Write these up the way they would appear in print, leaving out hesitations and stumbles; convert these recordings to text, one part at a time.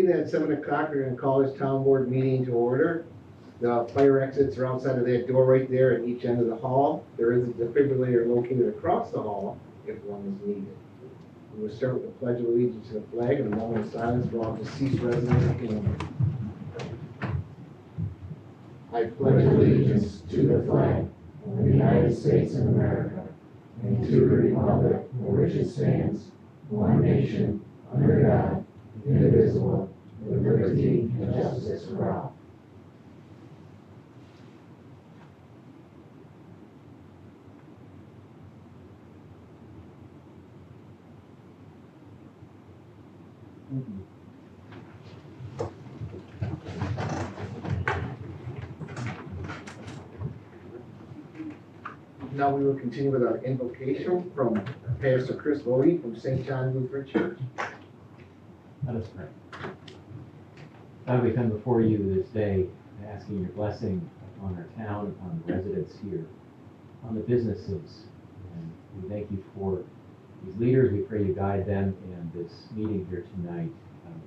evening at 7 o'clock. We're gonna call this town board meeting to order. The fire exits are outside of that door right there at each end of the hall. There is a defibrillator located across the hall if one is needed. We'll start with the Pledge of Allegiance to the flag and a moment of silence for all deceased residents of England. I pledge allegiance to the flag of the United States of America and to the republic for which it stands, one nation, under God, indivisible, with liberty and justice for all. Now we will continue with our invocation from Pastor Chris Boad from St. John Lutheran Church. Let us pray. God, we come before you this day asking your blessing upon our town, upon the residents here, on the businesses. And we thank you for these leaders. We pray you guide them and this meeting here tonight.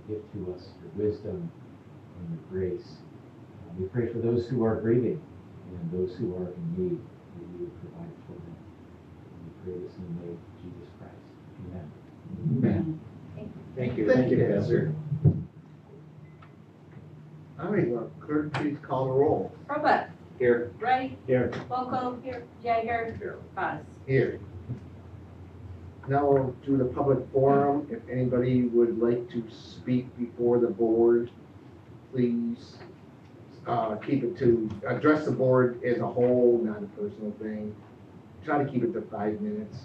Give to us your wisdom and your grace. We pray for those who are grieving and those who are in need, that you would provide for them. And we pray this in the name of Jesus Christ. Amen. Thank you. Thank you, Pastor. All right, well, clerk, please call the roll. Robert. Here. Wright. Here. Boko. Here. Jagger. Here. Buzz. Here. Now we'll do the public forum. If anybody would like to speak before the board, please keep it to, address the board as a whole, not a personal thing. Try to keep it to 5 minutes.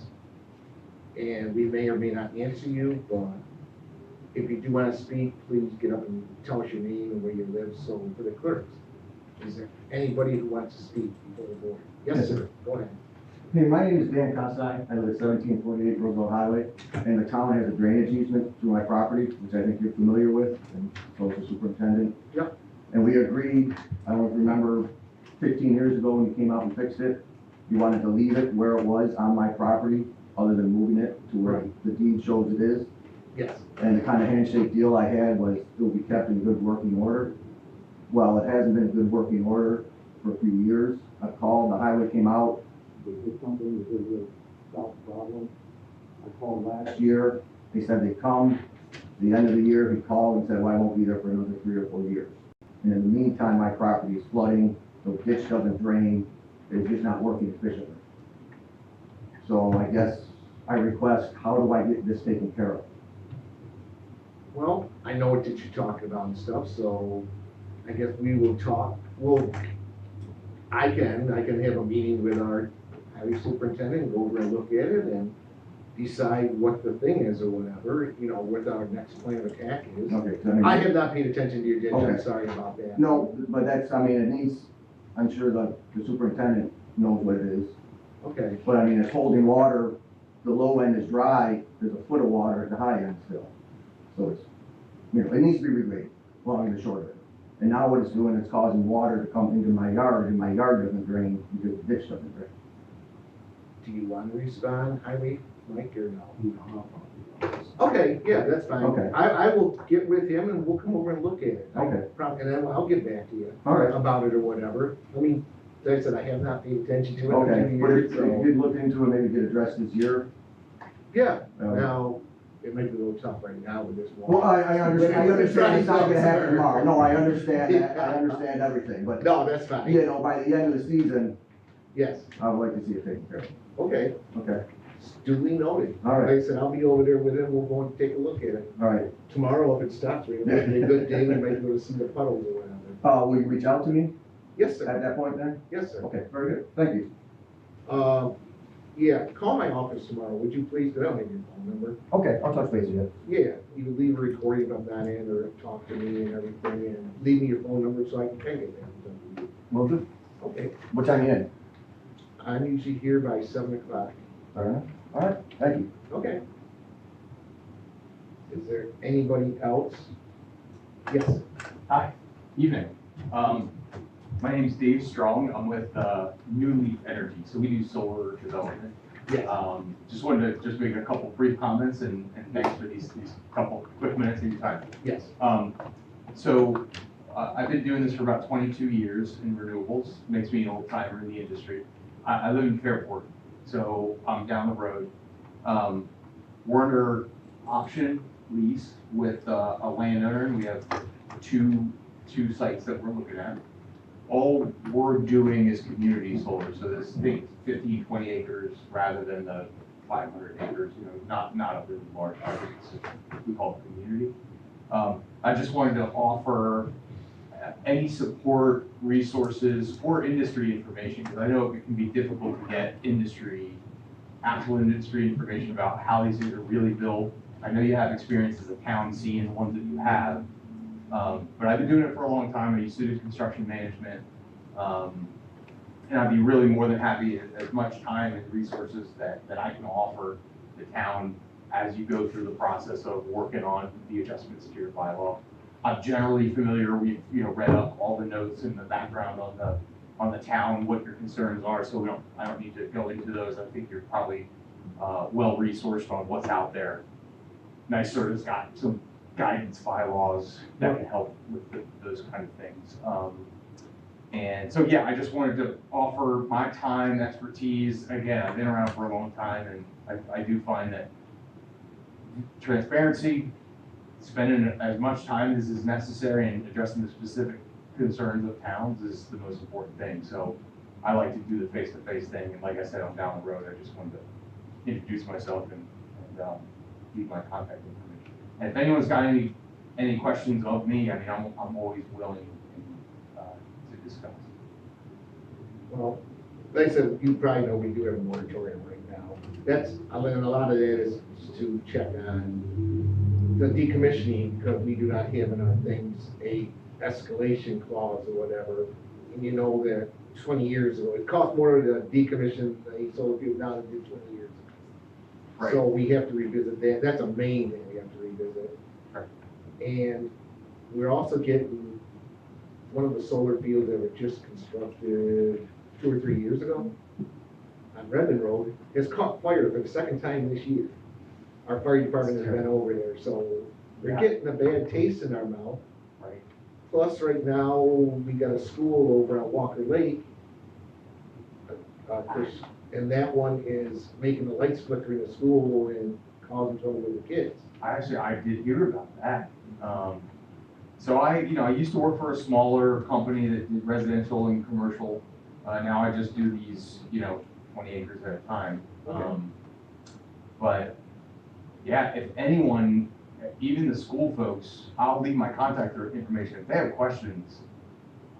And we may or may not answer you, but if you do want to speak, please get up and tell us your name and where you live. So for the clerks, is there anybody who wants to speak before the board? Yes, sir. Go ahead. Hey, my name is Dan Kasai. I live at 1748 Roosevelt Highway, and the town has a drainage easement through my property, which I think you're familiar with, and so is the superintendent. Yep. And we agreed, I don't remember, 15 years ago when you came out and fixed it, you wanted to leave it where it was on my property, other than moving it to where the deed shows it is. Yes. And the kind of handshake deal I had was it will be kept in good working order. Well, it hasn't been in good working order for a few years. I called, the highway came out, they did something that was a problem. I called last year, they said they'd come. At the end of the year, he called and said, well, I won't be there for another 3 or 4 years. And in the meantime, my property is flooding, the ditch doesn't drain, it's just not working efficiently. So I guess I request, how do I get this taken care of? Well, I know what that you're talking about and stuff, so I guess we will talk. I can have a meeting with our highway superintendent, go over and look at it and decide what the thing is or whatever, you know, what our next plan of attack is. Okay. I have not paid attention to your agenda, I'm Okay. sorry about that. No, but that's, I mean, it needs, I'm sure the superintendent knows what it is. Okay, But I mean, it's holding water, the low end is dry, there's a foot of water at the high end still. So it's, you know, it needs to be regraded, long and the short of it. And now what it's doing, it's causing water to come into my yard, and my yard doesn't drain because the ditch doesn't drain. do you want to respond, Highway Mike, or no? Okay, yeah, that's fine. Okay. I will get with him and we'll come over and look at it. Okay. And then I'll get back to you. All right. About it or whatever. I mean, like I said, I have not paid attention to it. Okay, in but years, if you did look into it, maybe get addressed this year. Yeah, Um, now, it might be a little tough right now with this one. Well, I understand it's not gonna happen tomorrow. No, I understand that, I understand everything, but, No, that's fine. you know, by the end of the season, Yes, I would like to see it taken care of. okay, Okay, duly noted. All right. Like I said, I'll be over there with him, we'll go and take a look at it. all right. Tomorrow, if it stops raining, it might be a good day, we might be able to see the puddles or whatever. Will you reach out to me Yes, at sir. that point then? Yes, sir. Okay, very good, thank you. Yeah, call my office tomorrow, would you please? I don't have your phone number. Okay, I'll touch base with you. Yeah, you can leave a recording if I'm not in, or talk to me and everything, and leave me your phone number so I can ping it then. Will do. Okay, What time you in? I'm usually here by 7 o'clock. All right, thank you. Okay. Is there anybody else? Yes. Hi, evening. My name's Dave Strong. I'm with New Leaf Energy. So we do solar development Yes. Just wanted to just make a couple brief comments and thanks for these couple quick minutes of your time. Yes. So I've been doing this for about 22 years in renewables, makes me an old timer in the industry. I live in Fairport, so I'm down the road. We're under option lease with a landowner, and we have two sites that we're looking at. All we're doing is community solar, so this thing, 15, 20 acres rather than the 500 acres, not a really large project, we call it community. I just wanted to offer any support, resources, or industry information, because I know it can be difficult to get actual industry information about how these things are really built. I know you have experience as a town seeing the ones that you have, but I've been doing it for a long time. I used to do construction management, and I'd be really more than happy as much time and resources that I can offer the town as you go through the process of working on the adjustments to your bylaw. I'm generally familiar, we've read up all the notes and the background on the town, what your concerns are, so I don't need to go into those. I think you're probably well resourced on what's out there. NYSERDA has got some guidance bylaws that can help with those kind of things. And so, yeah, I just wanted to offer my time, expertise. Again, I've been around for a long time, and I do find that transparency, spending as much time as is necessary and addressing the specific concerns of towns is the most important thing. So I like to do the face-to-face thing, and like I said, I'm down the road. I just wanted to introduce myself and leave my contact information. And if anyone's got any questions of me, I mean, I'm always willing to discuss. Well, like I said, you probably know we do have a moratorium right now. I mean, a lot of that is to check on the decommissioning, because we do not have in our things a escalation clause or whatever. And you know that 20 years ago, it cost more to decommission a solar field now than it did 20 years ago. Right. So we have to revisit that. That's a main thing we have to revisit. Right. And we're also getting one of the solar fields that were just constructed 2 or 3 years ago on Redmond Road has caught fire for the second time this year. Our fire department has been over there, so we're getting a bad taste in our mouth. Right. Plus, right now, we got a school over at Walker Lake. And that one is making the lights flicker in the school and causing trouble with the kids. I did hear about that. So I used to work for a smaller company that did residential and commercial. Now I just do these, 20 acres at a time. Okay. But yeah, if anyone, even the school folks, I'll leave my contact information. If they have questions,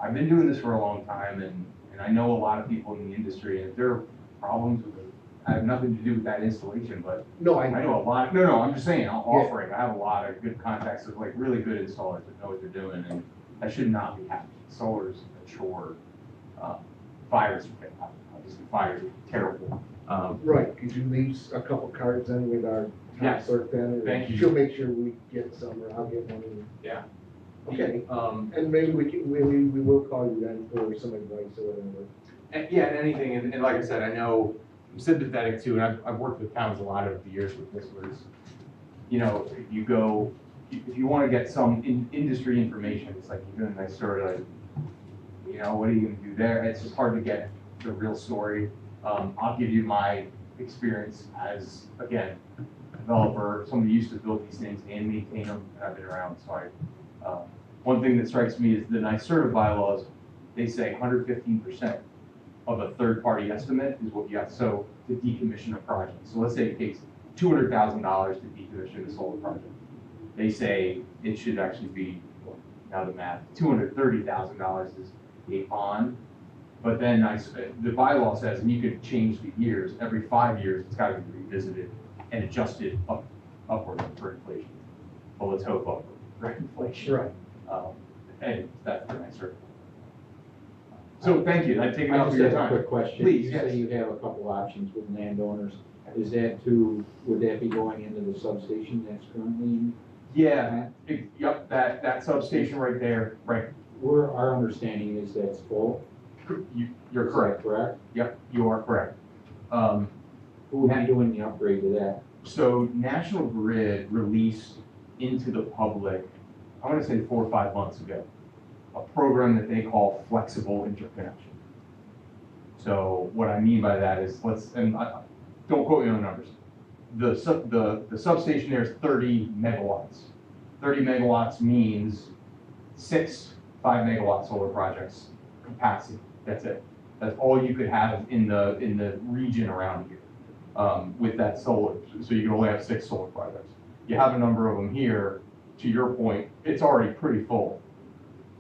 I've been doing this for a long time, and I know a lot of people in the industry, and if there are problems with it, I have nothing to do with that installation, but No, I know a lot. No, I'm just saying, I'm offering. I have a lot of good contacts of like really good installers that know what they're doing, and that should not be happening. Solar's a chore. Fires are terrible. Right, could you leave a couple cards in with our top Yes. clerk then? Thank you. She'll make sure we get some, or I'll get one. Yeah. Okay, and maybe we will call you then for some advice or whatever. And anything, and like I said, I know I'm sympathetic to, and I've worked with towns a lot over the years with this, where it's, if you want to get some industry information, it's like you're doing a nice story, like, what are you going to do there? It's just hard to get the real story. I'll give you my experience as, again, a developer, somebody used to build these things and maintain them, and I've been around, so one thing that strikes me is the NYSERDA bylaws, they say 115% of a third-party estimate is what you have, so to decommission a project. So let's say it takes $200,000 to decommission a solar project. They say it should actually be, well, now the math, $230,000 is a bond, but then the bylaw says, and you could change the years, every 5 years, it's gotta be revisited and adjusted upward for inflation. Well, let's hope upward for inflation. Right. And that's the NYSERDA. So thank you, I've taken I up just your have a time. quick question. Please, You yes. say you have a couple options with landowners. Would that be going into the substation that's currently? Yeah, yep, that substation right there, right, Where our understanding is that's full. you're Is that correct. correct? Yep, you are correct. Who would be doing the upgrade to that? So National Grid released into the public, I want to say 4 or 5 months ago, a program that they call flexible interconnection. So what I mean by that is, don't quote me on the numbers. The substation there is 30 megawatts. 30 megawatts means 6 5-megawatt solar projects capacity. That's it. That's all you could have in the region around here with that solar. So you can only have 6 solar projects. You have a number of them here. To your point, it's already pretty full.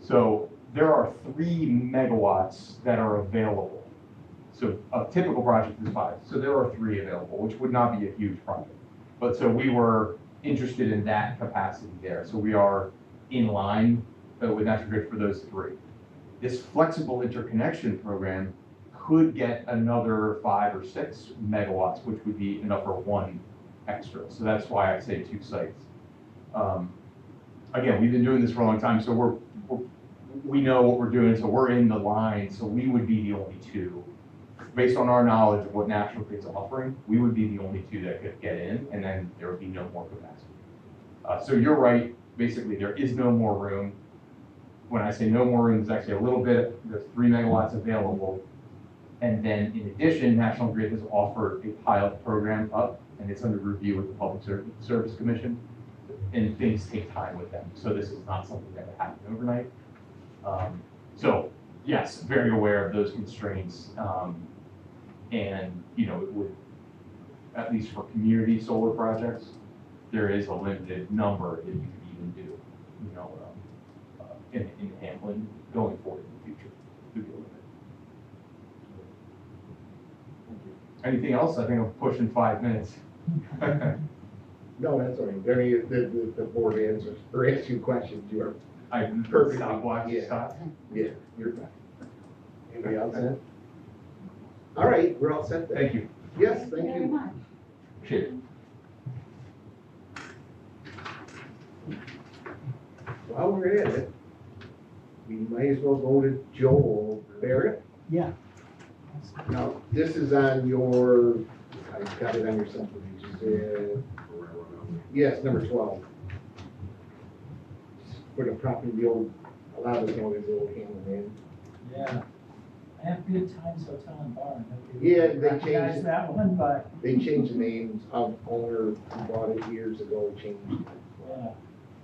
So there are 3 megawatts that are available. So a typical project is 5. So there are 3 available, which would not be a huge project. But so we were interested in that capacity there. So we are in line with National Grid for those 3. This flexible interconnection program could get another 5 or 6 megawatts, which would be enough for 1 extra. So that's why I say 2 sites. Again, we've been doing this for a long time, so we know what we're doing, so we're in the line, so we would be the only 2. Based on our knowledge of what National Grid's offering, we would be the only 2 that could get in, and then there would be no more capacity. So you're right, basically there is no more room. When I say no more room, there's actually a little bit, there's 3 megawatts available. And then in addition, National Grid has offered a pilot program up, and it's under review with the Public Service Commission. And things take time with them. So this is not something that would happen overnight. So yes, very aware of those constraints. And, you know, it would, at least for community solar projects, there is a limited number that you could even do, you know, in handling going forward in the future. Could be a limit. Anything else? I think I'm pushing 5 minutes. No, that's all right. Any, the board answers, or asks you questions, you are, I Perfect. stop watching, Yeah. stop. yeah, you're fine. Anybody else set? All right, we're all set then. Thank you. Yes, thank very you. much. Appreciate it. While we're at it, we might as well go to Joel Barrett. Yeah. Now, this is on your, I got it on your subdivision. Yes, number 12. For the property, the old, a lot of us know there's the old Hamlin Inn. Yeah. I have Good Times Hotel and Bar. Yeah, they Recognize changed- that one, but, They changed the names of owner who bought it years ago, changed it. yeah.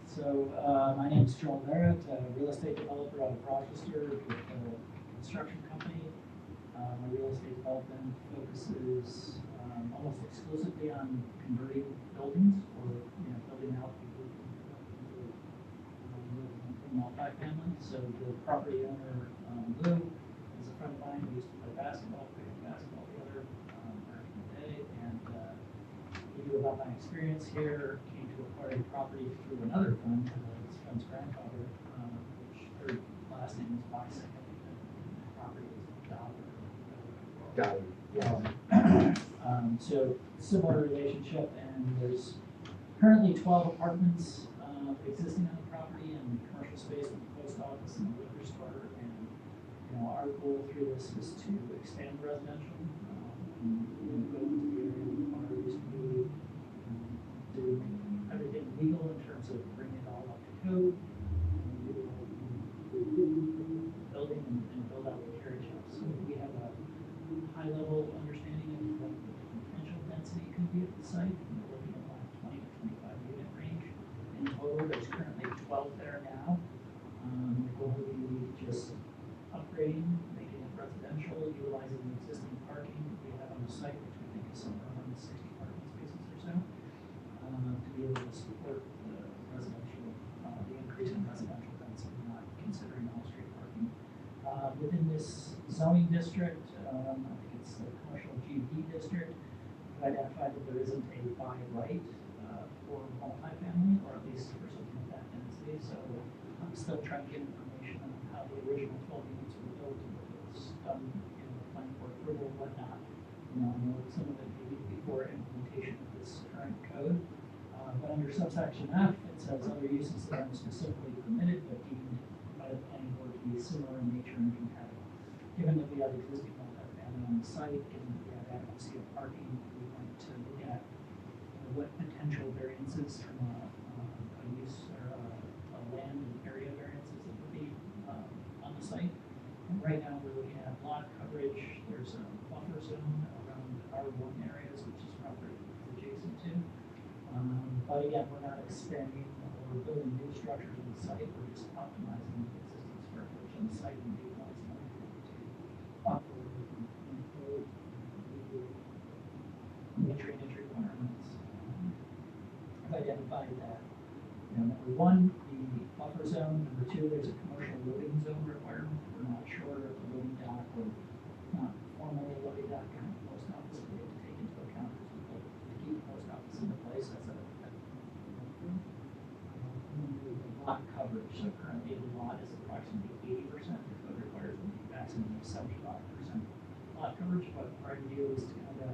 So, my name's Joel Merritt, real estate developer out of Rochester with a construction company. My real estate development focuses, almost exclusively on converting buildings or, you know, building out into multifamily. So the property owner, Lou, is a friend of mine. We used to play basketball, together, back in the day. And, we knew about my experience here, came to acquire the property through another friend, his friend's grandfather, which their last name was Bison. The property was Dollar. Dollar. So similar relationship, and there's currently 12 apartments existing on the property and commercial space with the post office and the liquor store. And, you know, our goal through this is to expand residential, and, you know, go into the area where the bar used to be, do everything legal in terms of bringing it all up to code, and do the whole building and build out the carriage house. So we have a high level understanding of what the potential density could be at the site. We're looking at about 20 to 25 unit range. In total, there's currently 12 there now. The goal would be just upgrading, making it residential, utilizing the existing parking we have on the site, which we think is somewhere around 60 parking spaces or so, to be able to support the residential, the increase in residential density, not considering off-street parking. Within this zoning district, I think it's the commercial GB district, we've identified that there isn't a by right for multifamily, or at least for something of that density. So I'm still trying to get information on how the original 12 units were built and what was done in the plan for approval and whatnot. You know, I know some of it may be before implementation of this current code. But under subsection F, it says other uses that aren't specifically permitted but deemed by the planning board to be similar in nature and compatible. Given that we have existing multifamily on the site, given that we have adequacy of parking. We want to look at what potential variances from a use or a land and area variances that would be on the site. And right now, we're looking at lot coverage. There's a buffer zone around R1 areas, which is property adjacent to. But again, we're not expanding or building new structures on the site. We're just optimizing the existing square footage on the site and utilizing them to improve the drainage requirements. I've identified that, number one, the buffer zone. Number two, there's a commercial loading zone requirement. We're not sure if the loading dock or not formally a loading dock kind of post office, we have to take into account as we build to keep the post office into place. That's a lot coverage. So currently the lot is approximately 80%. The code requires a maximum of 75% lot coverage, but our idea is to kind of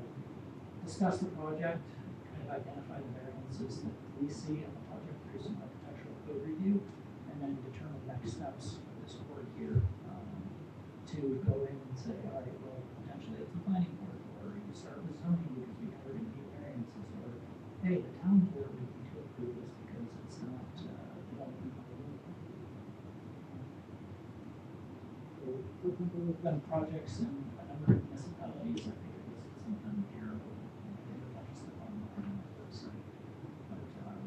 discuss the project, kind of identify the variances that we see on the project through some architectural code review, and then determine next steps for this board here to go in and say, all right, well, potentially it's the planning board, or you start with zoning because we know we're going to need variances, or hey, the town board would need to approve this because it's not development. We've done projects in a number of municipalities. I think it was something here. I think a bunch of stuff on the website. But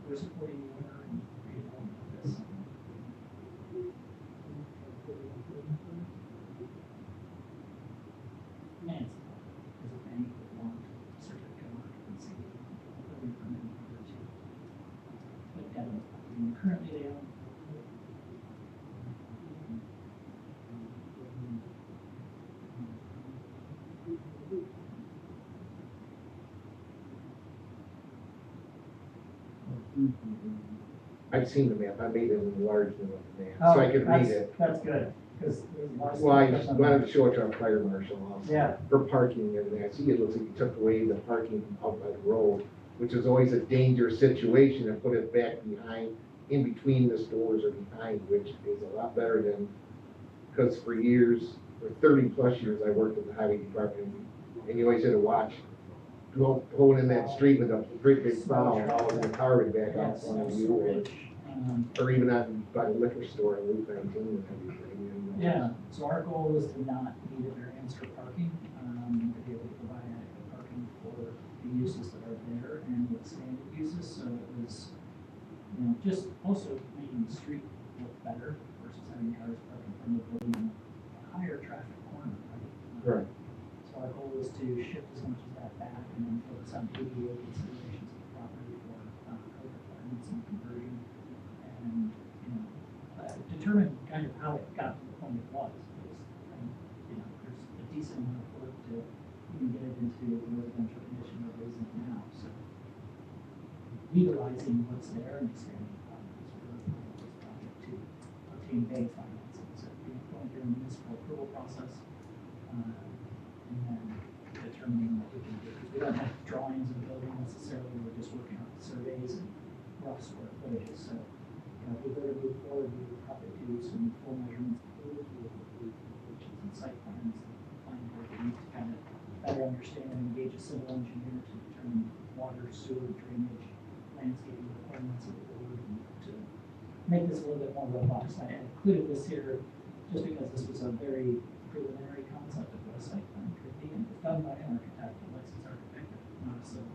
we're supporting the owner and redevelopment of this. And as a bank would want certificate of occupancy, building permit in order to put down. Currently they own. I've seen the map, I made an enlargement of the map, so I could read it. That's good, because there's a lot of. Well, I stuff on wanted there. to show it to our fire marshal also. Yeah. For parking and that, see, it looks like you took away the parking out by the road, which is always a dangerous situation, and put it back behind, in between the stores or behind, which is a lot better than, because for years, for 30+ years, I worked at the highway department, and you always had to watch, going in that street with a great big plow, and the car would back out in Yes, front of you, storage. or even on, by the liquor store on Route 19 and everything. And, Yeah, so our goal is to not need a variance for parking, to be able to provide adequate parking for the uses that are there and the expanded uses, so it was, just also making the street look better versus having cars parking from the building, a higher traffic corner, right? Right. So our goal is to shift as much of that back and then focus on ADA considerations of the property for code requirements and conversion, and, determine kind of how it got to the point it was. There's a decent amount of work to even get it into the residential condition that it is in now, so utilizing what's there and expanding upon it is really this project to obtain bank financing. So going through a municipal approval process, and then determining what we can do. We don't have drawings of the building necessarily, we're just working on surveys and rough square footages, so, if we were to move forward, we would probably do some full measurements, and site plans, planning board would need to kind of better understand and engage a civil engineer to determine water, sewer, drainage, landscaping requirements of the board, and to make this a little bit more robust. I included this here just because this was a very preliminary concept of what a site plan could be, and it was done by an architect, a licensed architect, not a civil.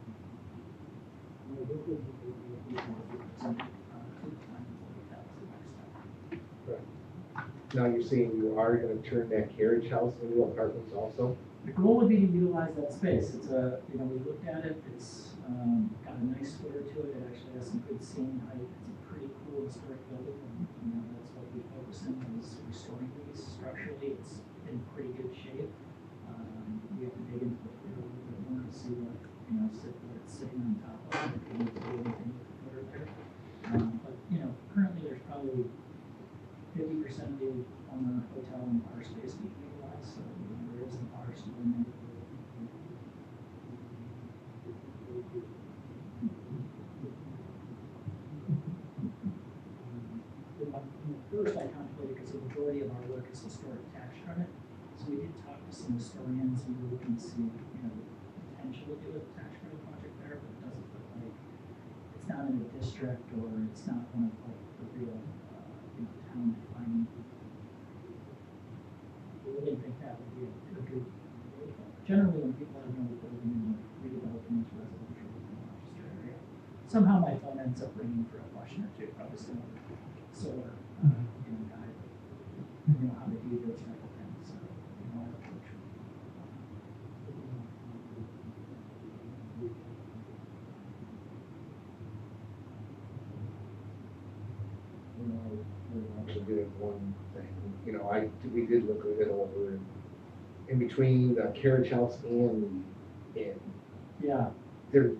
Now you're saying you are gonna turn that carriage house into apartments also? The goal would be to utilize that space. It's we looked at it, it's got a nice flair to it, it actually has some good scene height, it's a pretty cool historic building, and that's what we focus on, is restoring these structurally. It's in pretty good shape. We have to dig into the footer a little bit more to see what, what it's sitting on top of, if we need to do anything with the footer there. But, currently there's probably 50% of the former hotel and bar space being utilized, so there is the bar still in there. First, I contemplated, because the majority of our work is historic tax credit, so we did talk to some historians, and we were looking to see, district, or it's not one of like the real, town defining. We didn't think that would be a good. Generally, when people have no building and redeveloping into residential in the Rochester area, somehow my phone ends up ringing for a question or two, probably similar to solar, guide, how to do those type of things, so, our approach. To do one thing, we did look it over, and in between the carriage house and the inn, Yeah, there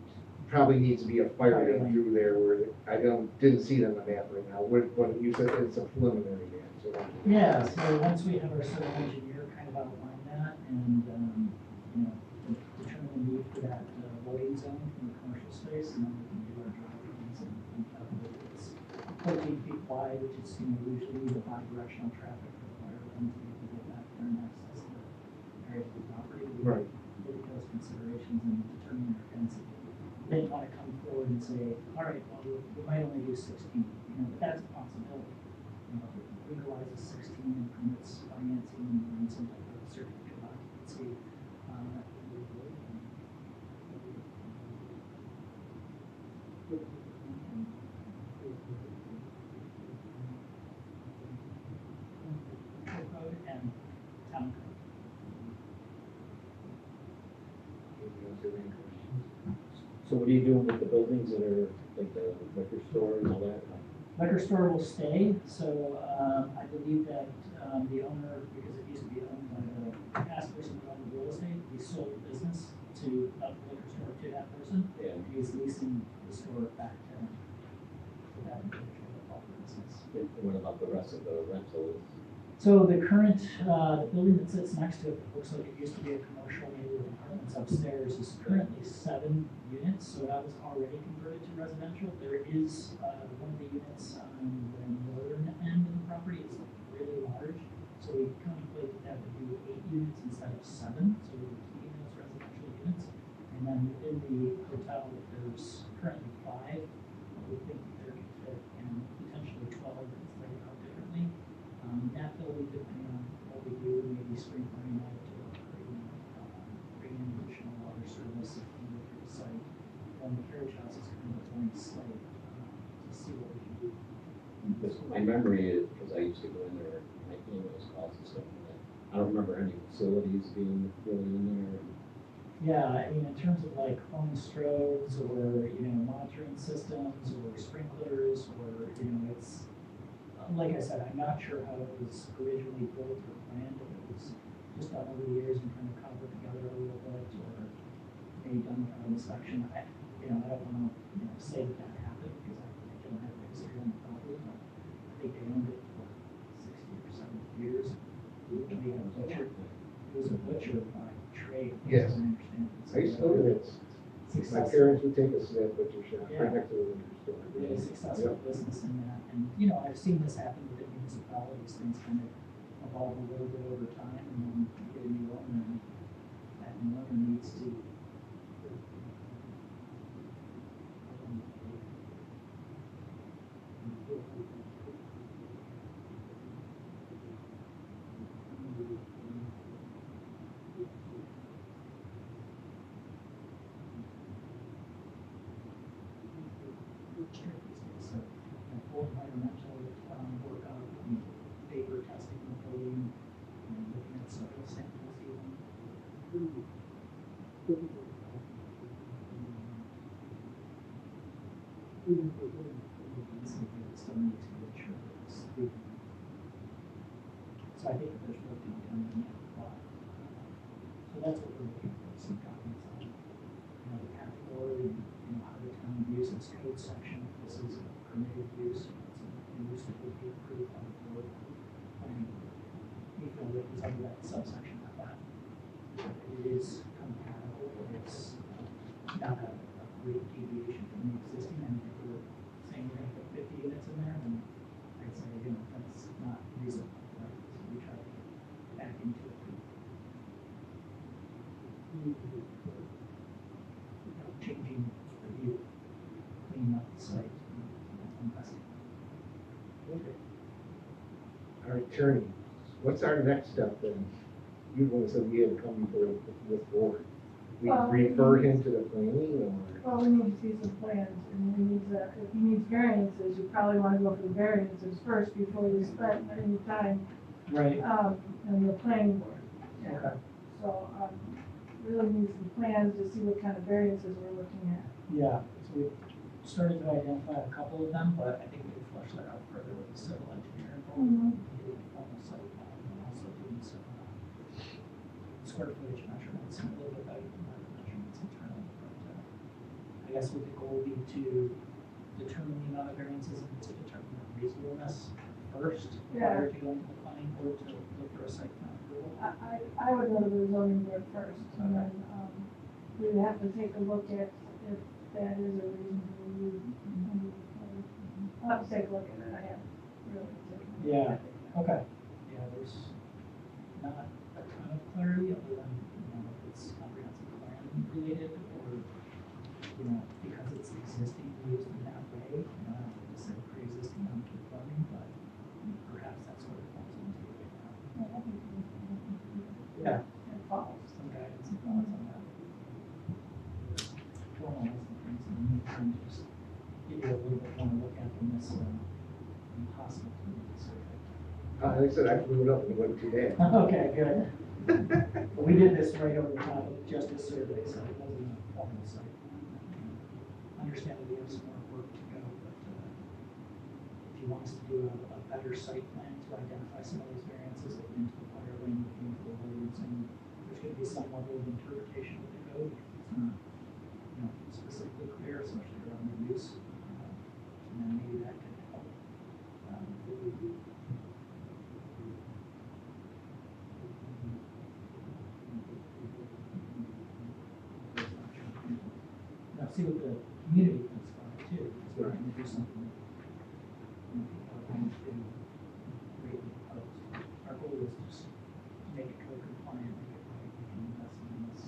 probably needs to be a fire Fire lane lane. through there where, didn't see it on the map right now, what you said, it's a preliminary map, so. yeah, so once we have our civil engineer kind of outline that and, determine the need for that loading zone from the commercial space, and then we can do our drawings and calculate it's 14 feet wide, which is, usually the bi-directional traffic for the fire lane to be able to get back there and access the area of the property. We Right. look at those considerations and determine our density. They didn't want to come forward and say, all right, well, we might only do 16, but that's a possibility. Legalizes 16 and permits financing and some type of certificate of occupancy. Code and town code. So what are you doing with the buildings that are like the liquor store and all that? Liquor store will stay, so I believe that the owner, because it used to be owned by the past person who owned the real estate, he sold the business to the liquor store to that person. Yeah. And he's leasing the store back to that individual that bought the business. And what about the rest of the rentals? So the current, the building that sits next to it, looks like it used to be a commercial, maybe with apartments upstairs, is currently 7 units, so that was already converted to residential. There is, one of the units on the northern end of the property is really large, so we contemplated that would be 8 units instead of 7, so we would keep those residential units. And then within the hotel, there's currently 5, but we think that there could fit, and potentially 12 if it's laid out differently. That building, depending on what we do, maybe sprinklering that to, bring in additional water service if we look at the site. And the carriage house is kind of a blank slate, to see what we can do. Because my memory is, because I used to go in there, my those calls and stuff like that. I don't remember any facilities being really in there. Yeah, I mean, in terms of like home strobes or, monitoring systems or sprinklers or, it's, like I said, I'm not sure how it was originally built or planned, if it was just done over the years and kind of cobbled together a little bit, or maybe done without inspection. I don't want to, say that happened, because I don't have the history on the property, but I think they owned it for 60 or 70 years. It was a butcher by trade, Yes. as I understand it. I used to know that, my Successful. parents would take us to that butcher shop, Yeah. right next to the liquor store. Really successful business in that, and, I've seen this happen within municipalities, things kind of evolve a little bit over time, and then you get a new owner, and that new owner needs to. So, full environmental, workup, and vapor testing the building, and looking at soil samples even. Something that still needs to be sure that it's legal. So I think that there's work to be done in that plot. So that's what we're looking for, some guidance on, the path forward and, how the town views its code section. This is a permitted use, it's a use that would be approved by the board. Planning board. We feel that it's under that subsection of that. It is compatible, it's not a great deviation from the existing, and if we're saying we're gonna put 50 units in there, then I'd say, that's not reasonable, right? So we try to get back into it. Changing the view, cleaning up the site, attorney, what's our next step then? You once said we had to come before this board. We Well, refer him to the planning or? Well, we need to see some plans, and he needs, if he needs variances, you probably wanna go for the variances first before you spend any time, Right, in the planning board. okay, So, really need some plans to see what kind of variances we're looking at. yeah, so we started to identify a couple of them, but I think we could flesh that out further with the civil engineer involved. Doing a formal site plan, and also doing some, square footage measurements, and a little bit better measurements internally, but, I guess would the goal be to determine the amount of variances and to determine the reasonableness first, prior to going to the planning board to look for a site plan approval? I would go to the zoning board first, and then, we'd have to take a look at if that is a reasonable use. I'll have to take a look at it, I have really taken a look Yeah. at it. Okay, yeah, there's not a ton of clarity other than, if it's comprehensive plan related or, because it's existing used in that way, I don't think it's a pre-existing non-conforming, but perhaps that's what it falls into right now. Yeah, I think it- Yeah. It follows. Some guidance and thoughts on that. Formalize the things in the meantime, to just give you a little bit more look at from this, impossible to make a survey. Like I said, I blew it up and it wasn't too bad. Okay, good. We did this right over the top of just a survey, so it wasn't a formal site. Understand that we have some more work to go, but, if you want us to do a better site plan to identify some of those variances that went into the fire lane, looking into the roads, and there's gonna be some level of interpretation of the code, if it's not, specifically clear, especially around the use. And then maybe that can help. Now, see what the community thinks about it too, because we're trying to do something that, people are going to greatly oppose. Our goal is just to make it code compliant, make it right, we can invest in this.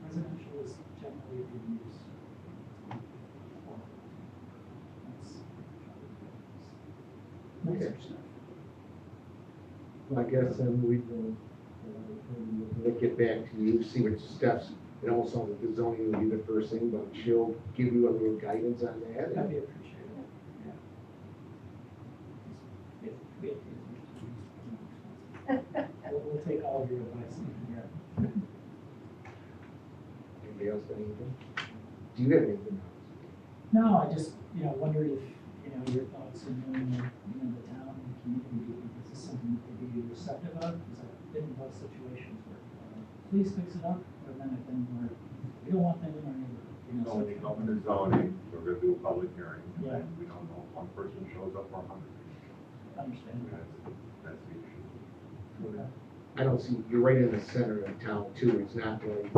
Residential is generally a good use. Nicer Okay. stuff. Well, I guess then we will, we'll get back to you, see which steps, and also the zoning will be the first thing, but she'll give you a little guidance on that. That'd be appreciated, yeah. If we have to use we'll take all of your advice and yeah. Anybody else got anything? Do you have anything else? No, I just, wondered if, your thoughts and knowing that, the town and the community, do you think this is something that they'd be receptive of? Because I've been in both situations where, please fix it up, or then I've been where, we don't want them in our neighborhood, So when you go into zoning, we're gonna do a public hearing, Yeah. and we don't know if one person shows up or 100. Understand. That's the issue. Okay. I don't see, you're right in the center of town too, it's not like,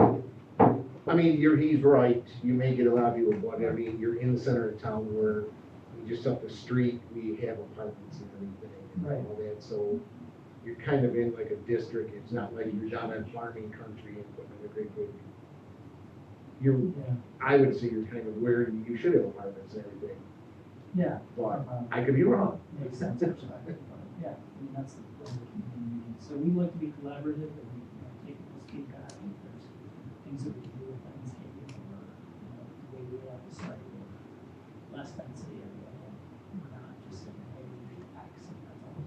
I mean, he's right, you may get a lot of people, but I mean, you're in the center of town where just up the street, we have apartments and everything and Right. all that, so you're kind of in like a district, it's not like you're down in farming country and putting in a great big. Yeah. I would say you're kind of where you should have apartments and everything, Yeah. but I could be wrong. Makes sense, perspective, but yeah, that's the point of the community. So we like to be collaborative and, take people's feedback, if there's things that we can do with landscaping or, the way we lay out the site or less density or whatever. We're not just saying, hey, we need X and that's all.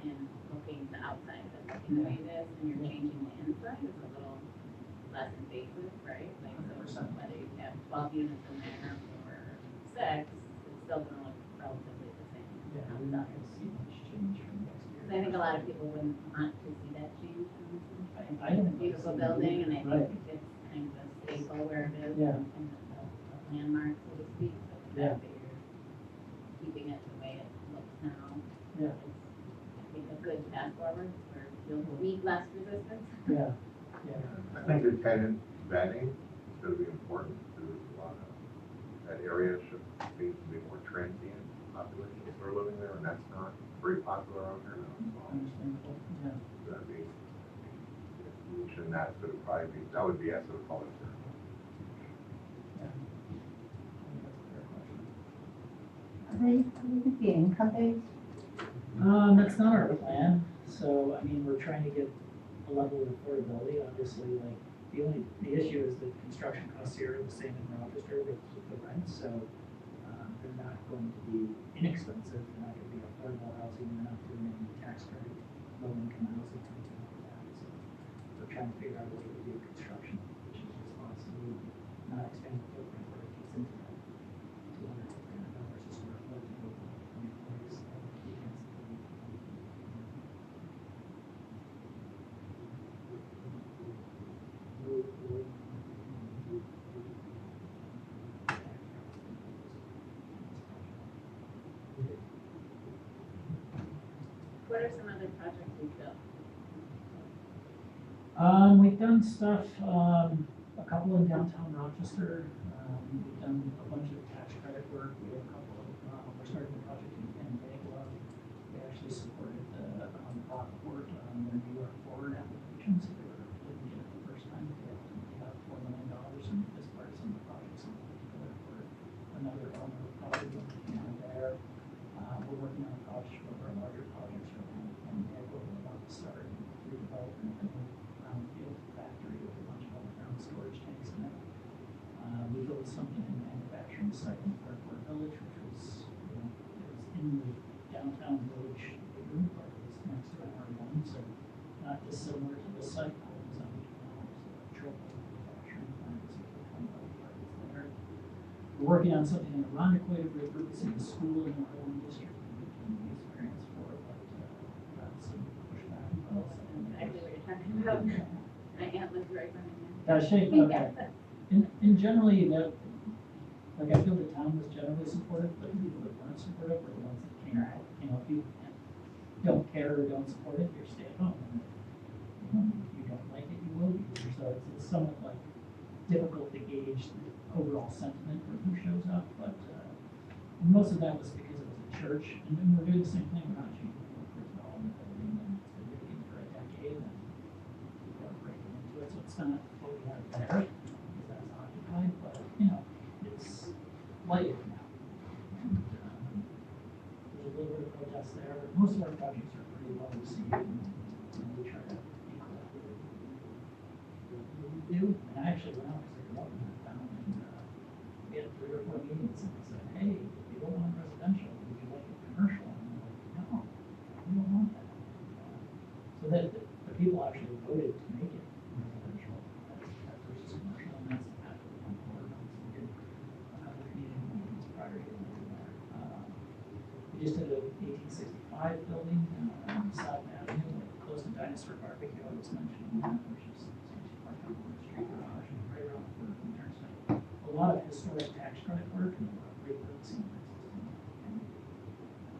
And looking the outside, but looking the way it is, and you're changing the inside, it's a little less invasive, right? Like, so whether you have 12 units in there or 6, it's still gonna look relatively the same. Yeah, we're not gonna see much change from the exterior. Because I think a lot of people wouldn't want to see that change. I don't It's a beautiful building, and I Right. think it's kind of a staple where it is, Yeah. and a landmark, so to speak, but the Yeah. fact that you're keeping it the way it looks now, Yeah, it's, I think, a good path forward, where you'll meet less resistance. yeah, yeah. I think the tenant vetting is gonna be important, there's a lot of that area should seem to be more transient populations that are living there, and that's not very popular out here now. So Understandable, yeah. that'd be, and that would probably be, that would be after the public hearing. Yeah. I think that's a fair question. Are they going to be income based? That's not our plan, so, I mean, we're trying to get a level of affordability, obviously, like, the issue is that construction costs here are the same in Rochester with the rent, so, they're not going to be inexpensive, they're not gonna be affordable housing, they're not doing any tax credit, low income housing, or anything like that, so we're trying to figure out a way to do construction, which is responsibly, not expand the footprint where it gets into that $200 a square foot to go from your place, you can't simply. What are some other projects you've built? We've done stuff, a couple in downtown Rochester, we've done a bunch of tax credit work, we have a couple of, we're starting a project in Bagua. We actually supported the, Rockport, their New York forward applications, they were looking at it the first time, they got $4 million as part of some of the projects in particular for another owner of property down there. We're working on a project, one of our larger projects right now, and we're about to start redevelopment of a brownfield factory with a bunch of underground storage tanks in it. We built something in the manufacturing site in Fairport Village, which was, it was in the downtown village neighborhood, but it was next to NR1, so not dissimilar to the site, but it was on the electrical manufacturing plant, so the kind of part is there. We're working on something in the Irondequoit, repurposing the school in the Harlem district, and we use variance for it, but, got some pushback. Exactly what you're talking about. My aunt lives right from there. Does she? Okay. In generally, like I feel the town was generally supportive, but the people that weren't supportive were the ones that came out. You know, if you don't care or don't support it, you're stay at home. And if you don't like it, you will be. So it's somewhat like difficult to gauge the overall sentiment for who shows up, but, most of that was because it was a church, and then we're doing the same thing, we're not changing the footprint at all in the building, and it's been vacant for a decade, and people are breaking into it, so it's not what we have there, because that's occupied, but, you know, it's life now. And, there's a little bit of protest there, but most of our projects are pretty well received, and, we try to be collaborative. We do, and I actually went out, because I grew up in that town, and, we had 3 or 4 meetings, and they said, hey, you don't want residential, would you like it commercial? And I'm like, no, we don't want that. So that the people actually voted to make it residential as versus commercial, and that's after the one board, so we did a couple of community meetings prior to getting there. We just did a 1865 building on South Avenue, close to Dinosaur Barbecue, I was mentioning that, which is parked on the street garage, right around the corner from there. So a lot of historic tax credit work and a lot of repurposing of existing. And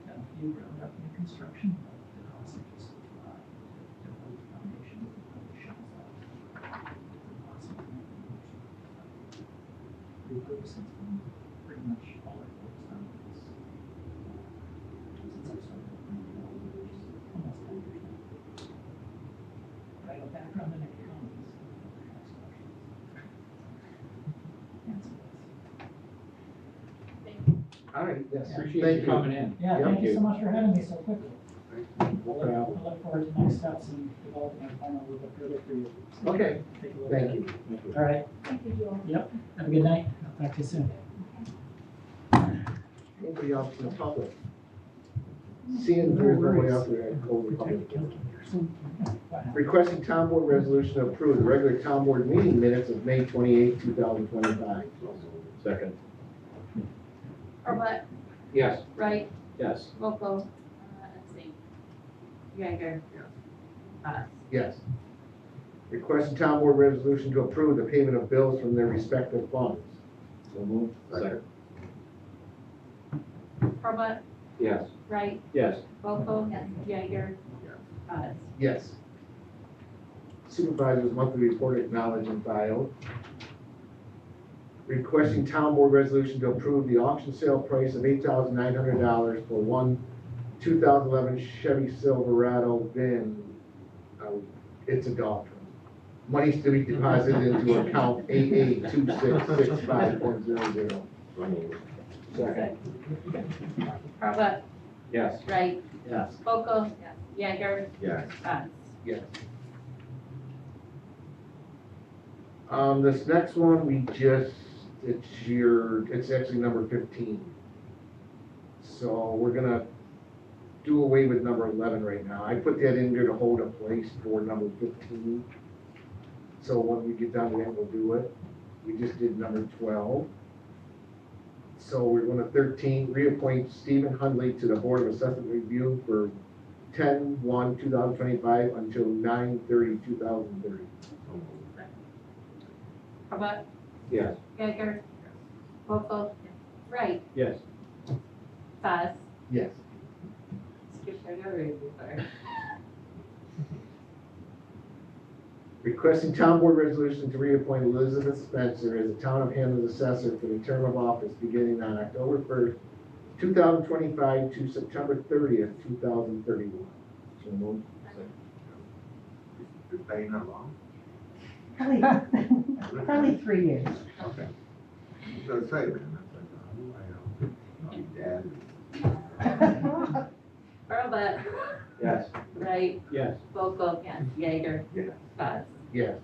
done a few ground up new construction, but the cost of just to build the foundation and put the shells out. Repurposing's been pretty much all our focus on this. Since I started, which is almost 10 years now. But I have a background in economics. All right, yes, Appreciate thank you you. coming in. Yeah, thank you so much for having me so quickly. No problem. I look forward to next steps in developing our plan a little bit further for you. So Okay, take a look thank at it. you. All right. Thank you, Joel. Yep. Have a good night. I'll talk to you soon. Anybody else in the public? Seeing there's nobody else there, I close the public. Requesting town board resolution to approve the regular town board meeting minutes of May 28, 2025. Second. Burbach, Yes. Wright, Yes. Volko, Abstain. Geiger. Yes. Requesting town board resolution to approve the payment of bills from their respective funds. So moved. Second. Burbach, Yes. Wright, Yes. Volko, Geiger. Yes. Supervisor's monthly report acknowledged and filed. requesting town board resolution to approve the auction sale price of $8,900 for one 2011 Chevy Silverado VIN. It's a dog truck. Money's to be deposited into account 882665.00. Second. Arlett, Yes. Wright, Yes. Boco, Yeager, Yes. Bud. Yes. This next one, it's actually number 15. So we're gonna do away with number 11 right now. I put that in there to hold a place for number 15. So when we get done with that, we'll do it. We just did number 12. So we're going to 13, reappoint Stephen Hundley to the Board of Assessment Review for 10/1/2025 until 9/30/2030. Arlett, Yes. Yeager, Boco, Wright, Yes. Bud. Yes. Skip right over it before. Requesting town board resolution to reappoint Elizabeth Spencer as the town of Hamlin's assessor for the term of office beginning on October 1st, 2025 to September 30th, 2031. So moved. You're staying that long? Probably 3 years. Okay. I was gonna say, man, that's like, dad. Arlett, Yes. Wright, Yes. Boco, Yeager, Yes. Bud. Yes.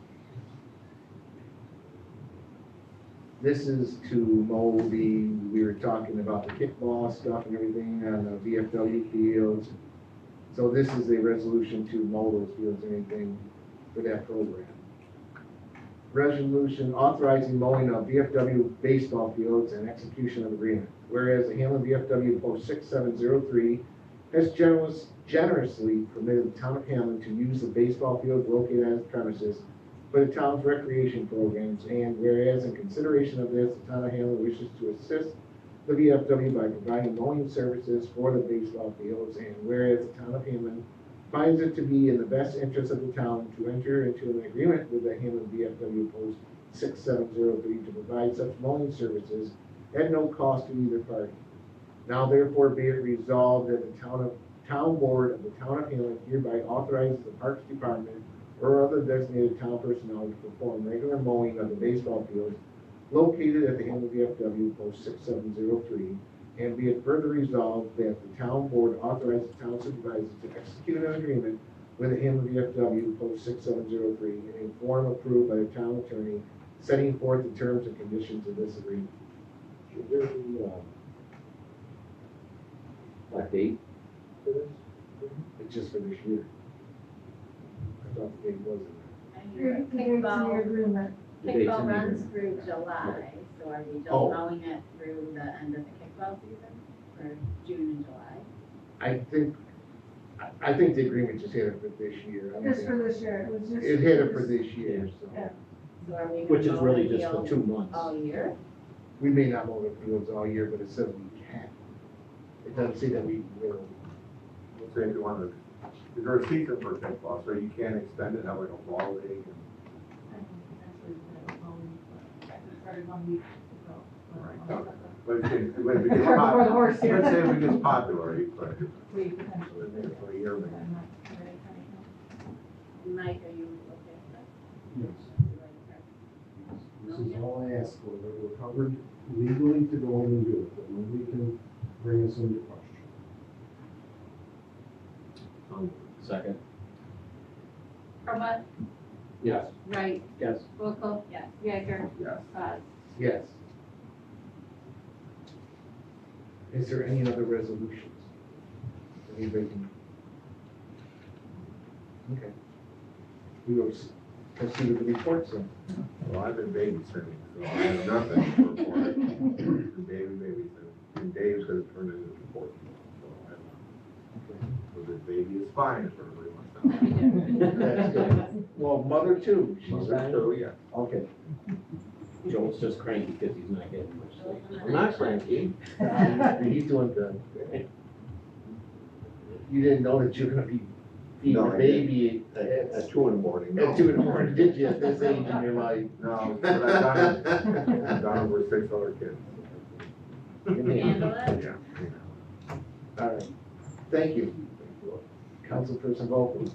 This is to mow we were talking about the kickball stuff and everything on the VFW fields. So this is a resolution to mow those fields and anything for that program. Resolution authorizing mowing of VFW baseball fields and execution of agreement. Whereas the Hamlin VFW Post 6703 has generously permitted the town of Hamlin to use the baseball fields located on its premises for the town's recreation programs, and whereas in consideration of this, the town of Hamlin wishes to assist the VFW by providing mowing services for the baseball fields, and whereas the town of Hamlin finds it to be in the best interest of the town to enter into an agreement with the Hamlin VFW Post 6703 to provide such mowing services at no cost to either party. Now therefore be it resolved that the town board of the town of Hamlin hereby authorizes the Parks Department or other designated town personnel to perform regular mowing of the baseball fields located at the Hamlin VFW Post 6703, and be it further resolved that the town board authorizes the town supervisor to execute an agreement with the Hamlin VFW Post 6703 in a form approved by the town attorney, setting forth the terms and conditions of this agreement. Should there be, a date for this? It's just for this year. I thought the date was in Your Kickball, agreement. The date's in kickball the runs agreement. through July, so are we just Oh. mowing it through the end of the kickball season, or June and July? there. I think the agreement just had it for this year. I don't Just for think- this year, it was just. It had it for this year, so. Yeah. So are we Which gonna is mow really the just for field 2 months. all year? We may not mow the fields all year, but it says we can. It doesn't say that we will. So if you want to, is there a season for kickball, so you can't extend it, have like a fall league? But if it For the horse here. let's say if it gets popular, you put it We potentially. for a year, maybe. Mike, are you okay with that? Yes, You like that? this is all I ask for, that we're covered legally to go and do it, that nobody can bring us into question. Second. Arlett, Yes. Wright, Yes. Boco, Yeager, Yes. Bud. Yes. Is there any other resolutions? Anybody can? Okay. We will proceed with the reports then. Well, I've been babysitting, so I have nothing to report. Babysitting, and Dave's gonna turn it into a report. So I don't know. So the baby is fine if everybody wants to. That's good. Well, mother too, she's Mother fine. too, yeah. Okay. Joel's just cranky because he's not getting much sleep. I'm not cranky. He's doing good. You didn't know that you're gonna be feed No, the I baby At 2 in the morning. at 2 in the morning, did you, at this age in your life? No, but I've done over 6 other kids. You may- Handle it? Yeah. All right, thank you. Councilperson Volkel.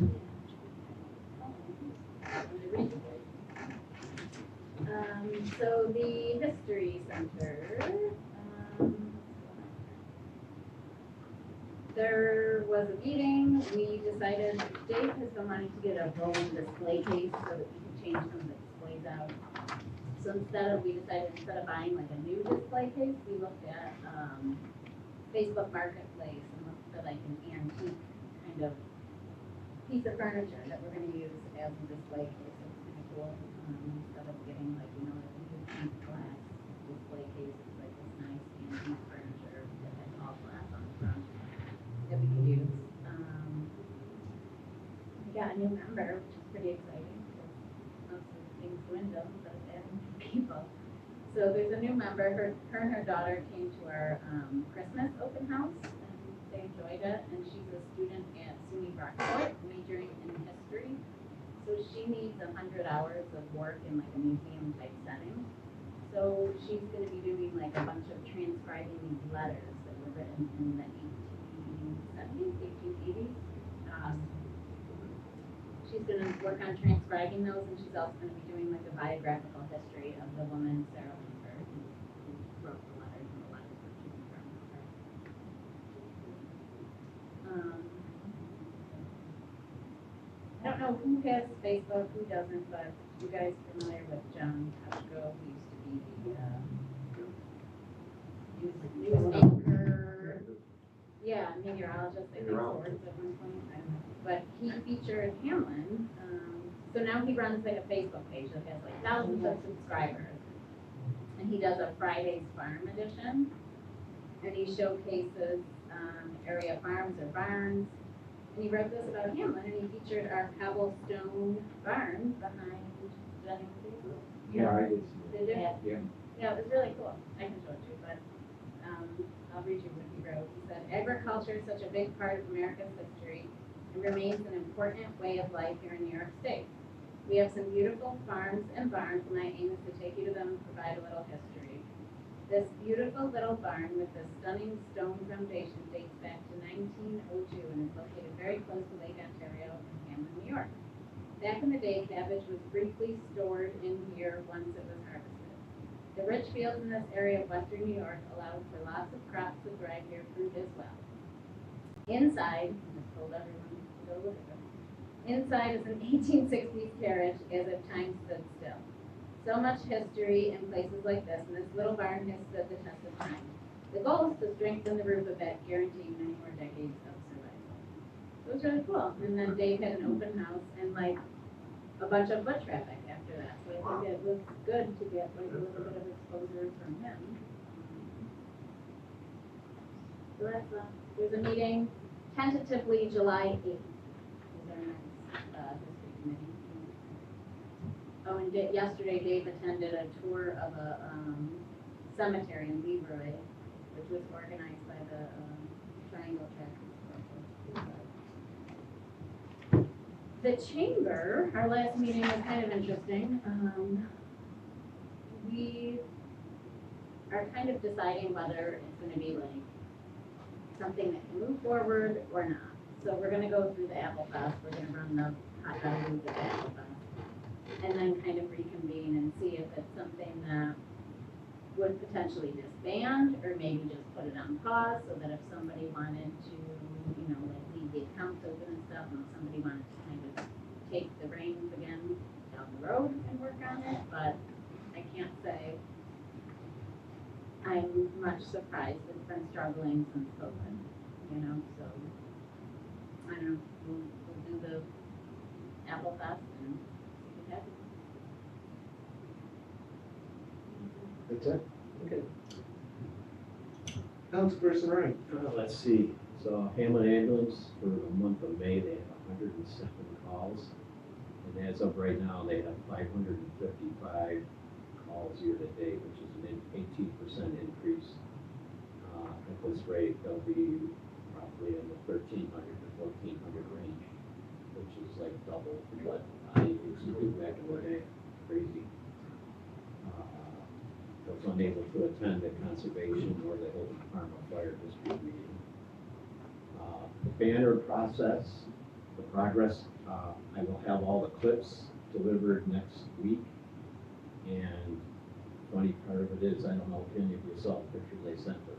So the History Center, there was a meeting, we decided, Dave has been wanting to get a rolling display case so that we can change some of the displays out. So we decided instead of buying like a new display case, we looked at, Facebook Marketplace and looked for like an antique kind of piece of furniture that we're gonna use as a display case. It's kind of cool, instead of getting like, you know, like a new pink glass display case, it's like this nice antique furniture that has all glass on the front that we can use. We got a new member, which is pretty exciting, because most of the things dwindle, but it's adding new people. So there's a new member, her and her daughter came to our, Christmas open house, and they enjoyed it, and she's a student at SUNY Brockport, majoring in history. So she needs 100 hours of work in like a museum type setting. So she's gonna be doing like a bunch of transcribing these letters that were written in the 1870s, 1880s. She's gonna work on transcribing those, and she's also gonna be doing like a biographical history of the woman, Sarah Lindbergh, who wrote the letters and the letters were taken from her. I don't know who has Facebook, who doesn't, but you guys familiar with John Tushko, who used to be the news anchor. Yeah, meteorologist, I think, sort of at one point, I don't know. But he featured Hamlin, so now he runs like a Facebook page that has like thousands of subscribers. And he does a Fridays Farm edition, and he showcases, area farms or barns. And he wrote this about Hamlin, and he featured our cobblestone barn behind, did anyone see it? Yeah, I did see Did you? Yeah. Yeah, it was really cool. I can show it to you, but, I'll read you what he wrote. He said, agriculture is such a big part of America's history and remains an important way of life here in New York State. We have some beautiful farms and barns, and my aim is to take you to them and provide a little history. This beautiful little barn with a stunning stone foundation dates back to 1902 and is located very close to Lake Ontario in Hamlin, New York. Back in the day, cabbage was briefly stored in here once it was harvested. The rich fields in this area of western New York allowed for lots of crops to thrive here, fruit as well. Inside, I just told everyone to go look at them. Inside is an 1860s carriage as if time stood still. So much history in places like this, and this little barn has stood the test of time. The goal is to strengthen the roof of it, guaranteeing many more decades of survival. So it was really cool. And then Dave had an open house and like a bunch of foot traffic after that. So I think it was good to get like a little bit of exposure from him. So that's, there's a meeting tentatively July 8th. Is our next, history committee. Oh, and yesterday Dave attended a tour of a, cemetery in Leroy, which was organized by the, Triangle Tract. The chamber, our last meeting was kind of interesting. We are kind of deciding whether it's gonna be like something that can move forward or not. So we're gonna go through the Apple Fest, we're gonna run the hot dog booth at the Apple Fest, and then kind of reconvene and see if it's something that would potentially disband, or maybe just put it on pause, so that if somebody wanted to, you know, like leave the accounts open and stuff, and if somebody wanted to kind of take the reins again down the road and work on it, but I can't say I'm much surprised. It's been struggling since COVID, you know, so I don't know, we'll do the Apple Fest and see what happens. That's it? Okay. Councilperson Wright. Let's see, so Hamlin Ambulance for the month of May, they had 107 calls. And as of right now, they have 555 calls year to date, which is an 18% increase. At this rate, they'll be probably in the 1,300 to 1,400 range which is like double what I used to do back in the day, crazy. I was unable to attend the conservation or the Hilton Farm Fire District meeting. The banner process, the progress, I will have all the clips delivered next week. And funny part of it is, I don't know if any of you saw the picture they sent, but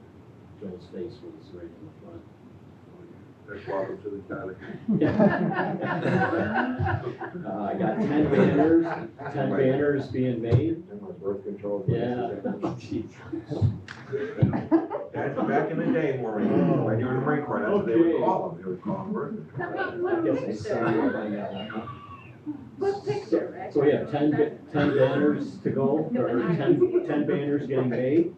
Joe's face was right in the front. That's welcome to the cottage. I got 10 banners being made. And my birth control. Yeah. That's back in the day, Maureen, when you were in the Marine Corps, that's what they would call them, they would call them birth control. I guess I saw you on that one. What picture, Rick? So we have 10 banners to go, or 10 banners getting made.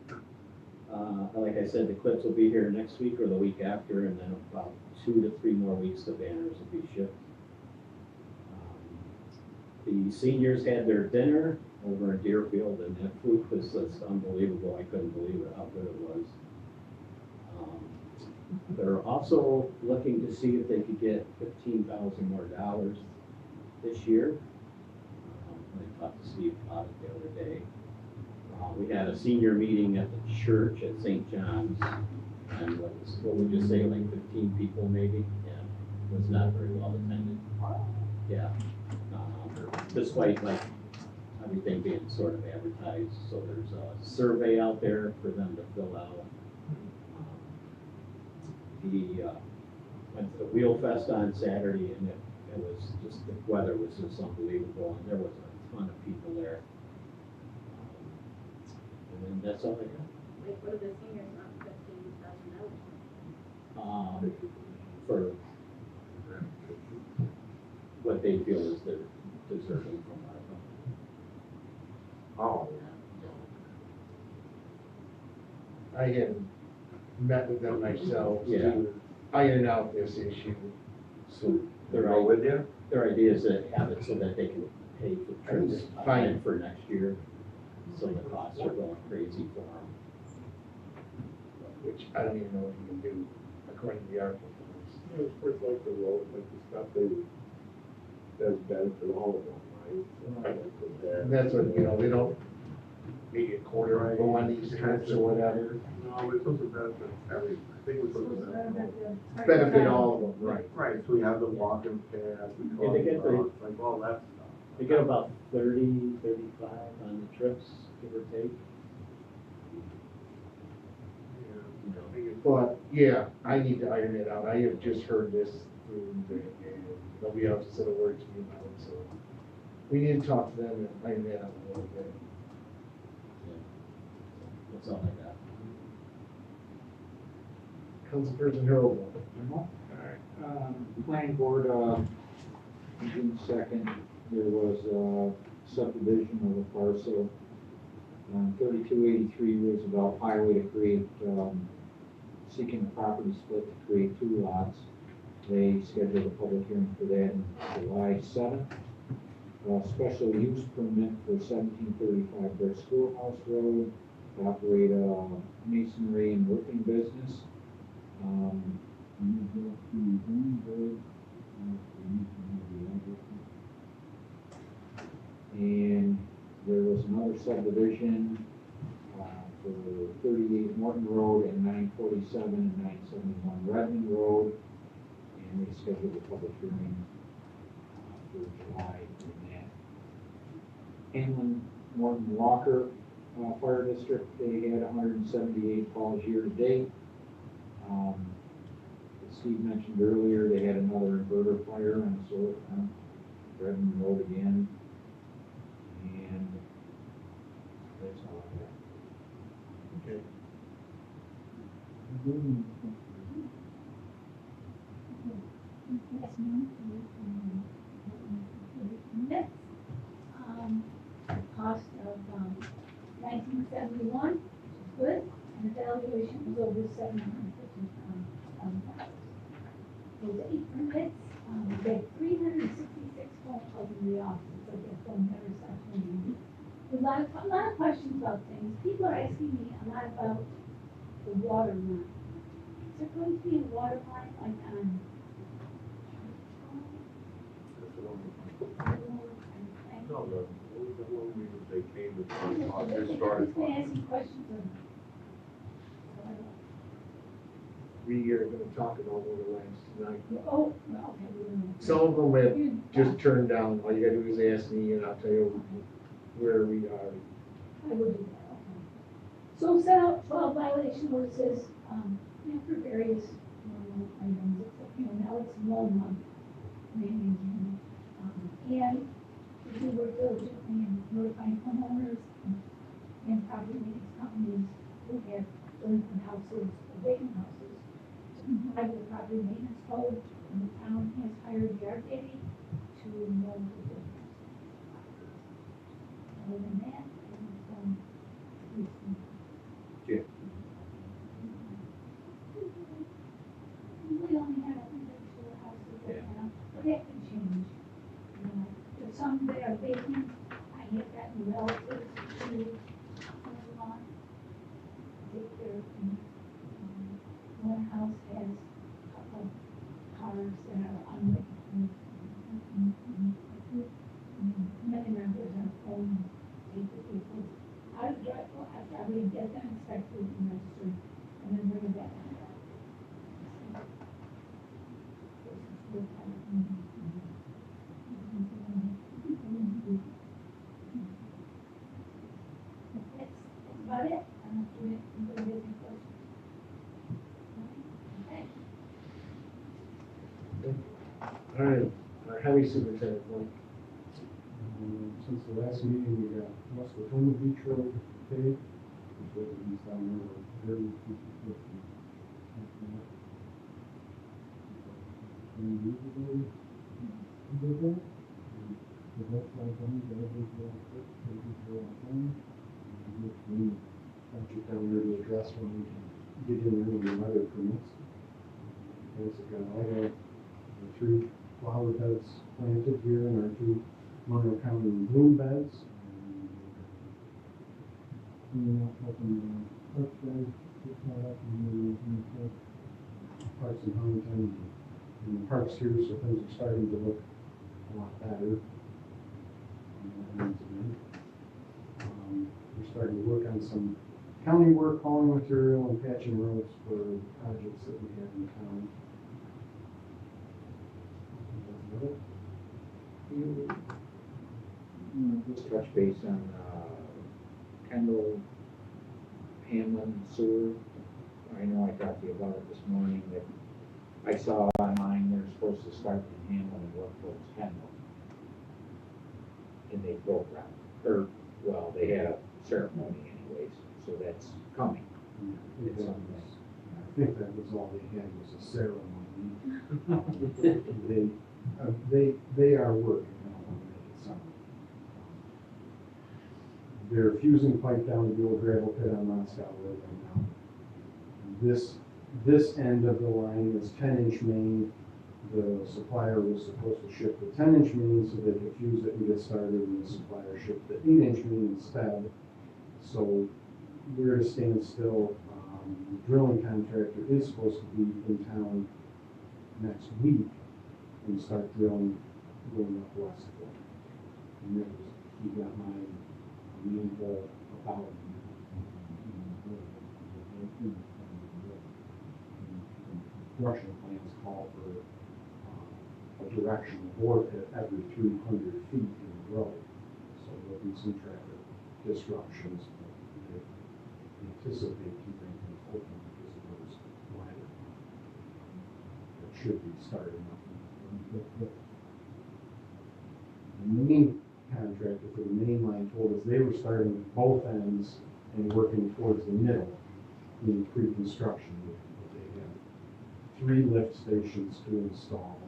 Like I said, the clips will be here next week or the week after, and then about 2 to 3 more weeks, the banners will be shipped. The seniors had their dinner over in Deerfield, and that food was just unbelievable. I couldn't believe it, how good it was. They're also looking to see if they could get $15,000 more this year. I talked to Steve about it the other day. We had a senior meeting at the church at St. John's, and what would you say, like 15 people maybe? Yeah, it was not very well attended. Yeah, despite like everything being sort of advertised. So there's a survey out there for them to fill out. Went to the Wheel Fest on Saturday, and it was just, the weather was just unbelievable, and there was a ton of people there. And then that's all I got. Like, what are the seniors on $15,000? For what they feel is they're deserving from our Oh. I had met with them myself Yeah. to iron out this issue. So They're all with you? their idea is to have it so that they can pay for trips Fine. for next year. So the costs are going crazy for them. Which I don't even know what you can do according to the article. It's first like the road, like the stuff that's benefit all of them, right? And that's what, you know, they don't maybe a quarter go on these trips or whatever. No, we're supposed to benefit every, I think we're supposed to benefit. Benefit all of them, right. Right, so we have the walking path, we call they it, get the- like all that stuff. They get about 30, 35 on the trips, give or take. But, yeah, I need to iron it out. I have just heard this through and nobody else said a word to me about it, so we need to talk to them and iron that out a little bit. That's all I got. Councilperson Harold. Planning board, June 2nd, there was a subdivision of a parcel. 3283 Roosevelt Highway to create, seeking a property split to create 2 lots. They scheduled a public hearing for that on July 7th. Special use permit for 1735 Brick Schoolhouse Road to operate a masonry and roofing business. And there was another subdivision for 38 Morton Road and 947 and 971 Redmond Road. And they scheduled a public hearing for July for that. Hamlin Morton Walker Fire District, they had 178 calls year to date. As Steve mentioned earlier, they had another inverter fire on the solar farm, Redmond Road again. And that's all I have. Okay. Minutes. Cost of 1971, which is good, and the valuation was over $750,000. Those 8 permits, we get 366 phone calls in the office, so their phone never stops ringing. There's a lot of questions about things. People are asking me a lot about the water line. Is there going to be a water line like on No, the one they came to talk, just started Can I talking. ask you questions of? We are gonna talk about what it last tonight. Oh, okay. Some of them have just turned down, all you gotta do is ask me and I'll tell you where we are. I will do that, okay. So set out 12 violation notices, for various, items, except, now it's 1 month, maybe, and we work diligently in notifying homeowners and property maintenance companies who have delinquent houses or vacant houses to comply with the property maintenance code, and the town has hired yard Daddy to mow the difference. Other than that, it's, Yeah. we only have, I think, like 4 houses right now, but that can change. There's some that are vacant, I have gotten relatives to move on, take care of things. One house has a couple cars that are unregistered. Many members are own, take the vehicles out of the driveway, I probably get them inspected and registered, and then bring them back. That's about it. I don't do it. Anybody has any questions? Okay. All right, our highway superintendent, Mike. Since the last meeting, we got West Watoma Beach Road paved, which was east down there, very people. And we did that. And the next one, the others were all quick, they did their own thing. And we got you down there to address when we can get in there when the weather permits. Guys have got all the 3 flower beds planted here in our 2 Monroe County bloom beds. And helping parks guys get caught up in the parks in Huntington and the parks here, so things are starting to look a lot better. We're starting to work on some county work, hauling material and patching roads for projects that we have in town. Just touch base on, Kendall, Hamlin sewer. I know I talked to you about it this morning, that I saw online they're supposed to start in Hamlin and work towards Kendall. And they broke ground, or, well, they had a ceremony anyways, so that's coming. I think that was all they had was a ceremony. They are working on it. They're fusing pipe down to the old gravel pit on Moscow Road right now. This end of the line is 10-inch main. The supplier was supposed to ship the 10-inch main so they could fuse it and get started, and the supplier shipped the 8-inch main instead. So we're at a standstill. The drilling contractor is supposed to be in town next week and start drilling going up west. And he got my main hole about construction plans call for a directional bore pit every 300 feet in the road. So there'll be some traffic disruptions, but they anticipate keeping things open because of those minor. It should be starting up. The main contractor for the main line told us they were starting at both ends and working towards the middle in pre-construction. They have 3 lift stations to install,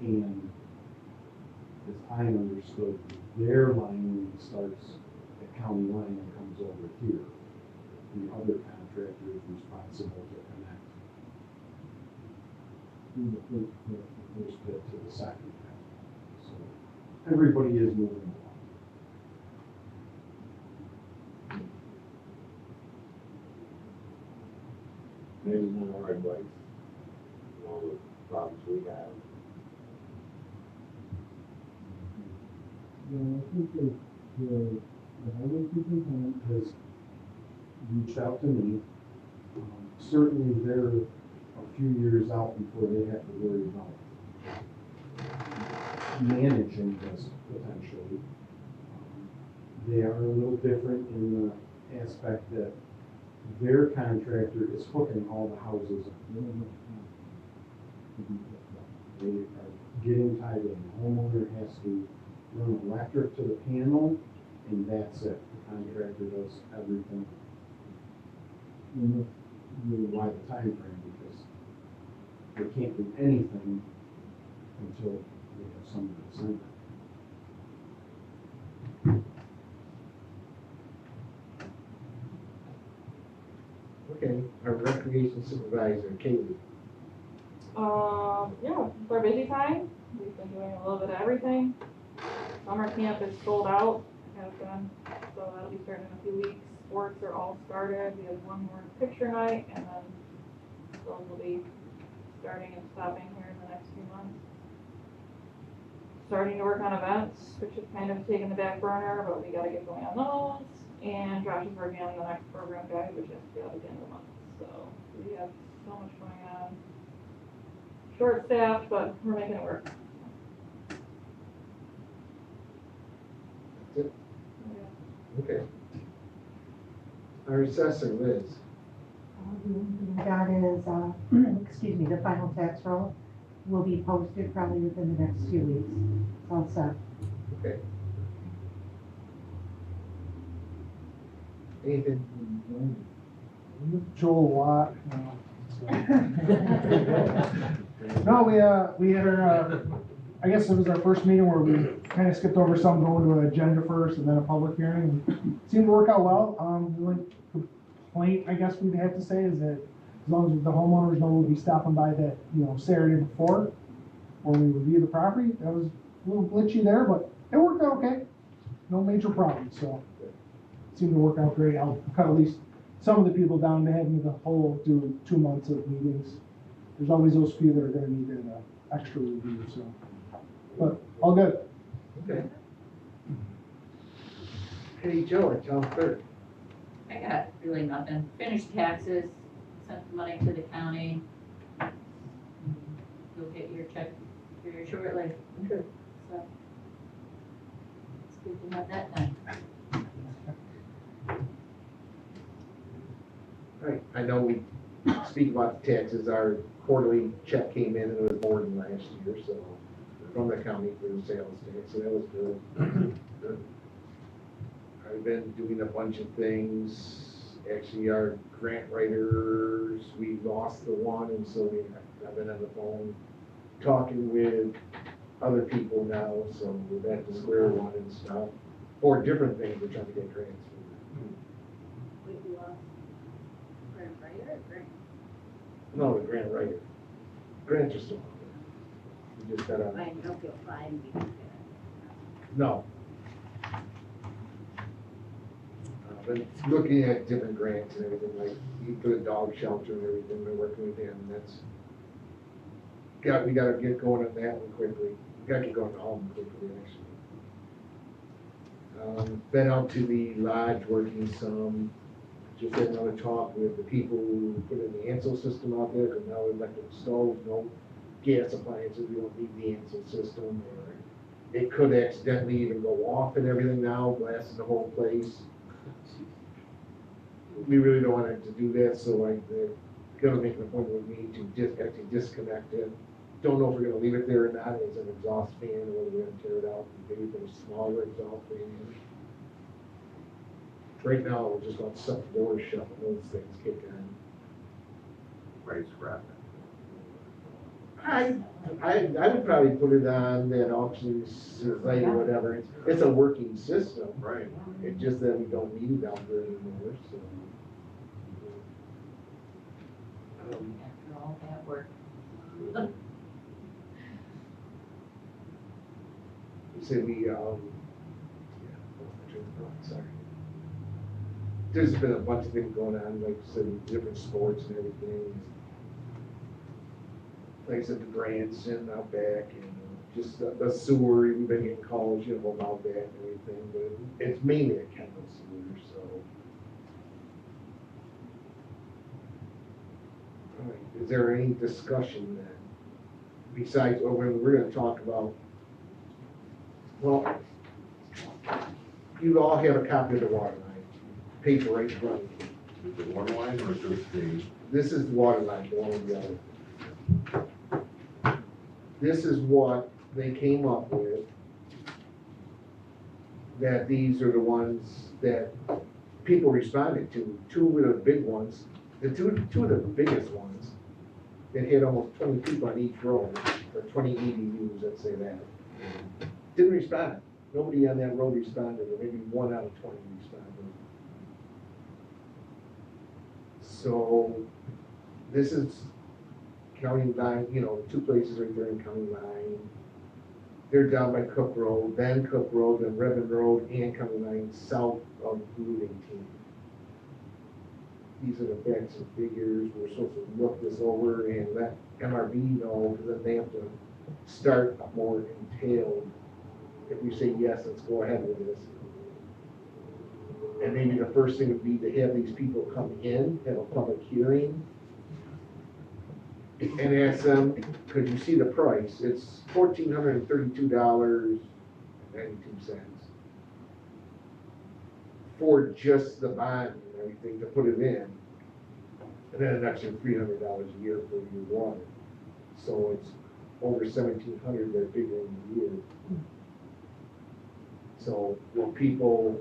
and as I understood, their line starts at county line and comes over here. The other contractor is responsible to connect the first bit to the second bit. So everybody is moving along. Maybe more advice, all the problems we have. Yeah, I think that the highway superintendent has reached out to me. Certainly they're a few years out before they have to worry about managing this potentially. They are a little different in the aspect that their contractor is hooking all the houses up. They are getting tied in. The homeowner has to run electric to the panel, and that's it. The contractor does everything. And that's really why the time frame, because they can't do anything until they have somebody to sign it. Okay, our recreation supervisor, Kaylee. Yeah, it's our busy time. We've been doing a little bit of everything. Summer camp is sold out, has been, so that'll be starting in a few weeks. Sports are all started. We have one more picture night, and then those will be starting and stopping here in the next few months. Starting to work on events, which is kind of taking the back burner, but we gotta get going on those. And Josh is working on the next program guide, which has to be out at the end of the month. So we have so much going on. Short staffed, but we're making it work. That's it? Yeah. Okay. Our assessor, Liz. The only thing I got is, excuse me, the final tax roll will be posted probably within the next few weeks. It's all set. Okay. Anything? Joel Watt. No, we had our, I guess it was our first meeting where we kind of skipped over some, going to an agenda first and then a public hearing. And seemed to work out well. The only complaint, I guess we'd have to say, is that as long as the homeowners know we'll be stopping by that, Saturday before, when we review the property, that was a little glitchy there, but it worked out okay. No major problems, so seemed to work out great. I'll cut at least some of the people down to having the whole do 2 months of meetings. There's always those few that are gonna need an extra review, so, but all good. Okay. Hey, Joe, at town clerk. I got really nothing. Finished taxes, sent the money to the county. You'll get your check here shortly. Okay. So it's good to have that done. All right, I know we speak about the taxes, our quarterly check came in and it was more than last year, so, from the county for the sales tax, so that was good. Good. I've been doing a bunch of things, actually our grant writers, we lost the one, and so I've been on the phone talking with other people now, so we're back to square one and stuff, or different things we're trying to get grants for. Wait, you lost grant writer or grant? No, the grant writer. Grants are still on there. We just gotta, I don't feel fine because no. Been looking at different grants and everything, like, you put a dog shelter and everything, we're working with them, and we gotta get going on that one quickly. We gotta get going on all of them quickly, actually. Been out to the lodge working some, just had another talk with the people who put in the Ansel system out there, because now electric stoves, no gas appliances, we don't need the Ansel system, or it could accidentally even go off and everything now, blasting the whole place. We really don't want it to do that, so they're gonna make an appointment with me to actually disconnect it. Don't know if we're gonna leave it there or not as an exhaust fan, or whether we're gonna tear it out and maybe put a smaller exhaust fan in. Right now, we're just gonna set the doors shut when those things kick in. Right, scrap I would probably put it on that auction site or whatever. It's a working system. Right. It's just that we don't need it out there anymore, so. After all that work. You said we, sorry. There's been a bunch of things going on, like I said, different sports and everything. Like I said, the grants and out back, and just the sewer, we've been getting calls, you know, about that and everything, but it's mainly a chemical sewer, so. All right, is there any discussion then? Besides, or we're gonna talk about, well, you all have a copy of the water line, paper right in front of you. Is it one line or just the? This is the water line, the one with the other. This is what they came up with. That these are the ones that people responded to. Two of the big ones, the two of the biggest ones, that hit almost 20 people on each road, or 20 EDUs, let's say that. Didn't respond. Nobody on that road responded, or maybe 1 out of 20 responded. So, this is county line, you know, two places right there in county line. They're down by Cook Road, then Cook Road, then Redmond Road, and county line south of Route 18. These are the facts and figures. We're supposed to look this over and let MRB know, because then they have to start a more entailed. If we say yes, let's go ahead with this. And maybe the first thing would be to have these people come in, have a public hearing, and ask them, could you see the price? It's $1,432.92 for just the bond and everything to put it in. And then an extra $300 a year for your water. So it's over $1,700 they're figuring a year. So, well, people,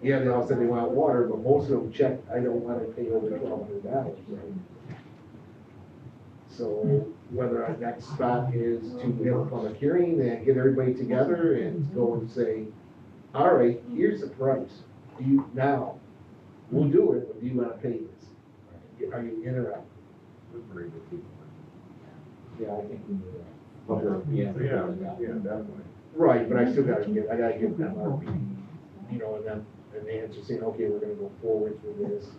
yeah, they all said they want water, but most of them checked, I don't want to pay over $1,200, right? So whether our next spot is to have a public hearing and get everybody together and go and say, all right, here's the price. Do you, now, we'll do it, but do you want to pay this? Are you in or out? Yeah, I think we need a public, yeah. Yeah, definitely. Right, but I still gotta give them MRB, you know, and then, and the answer saying, okay, we're gonna go forward with this.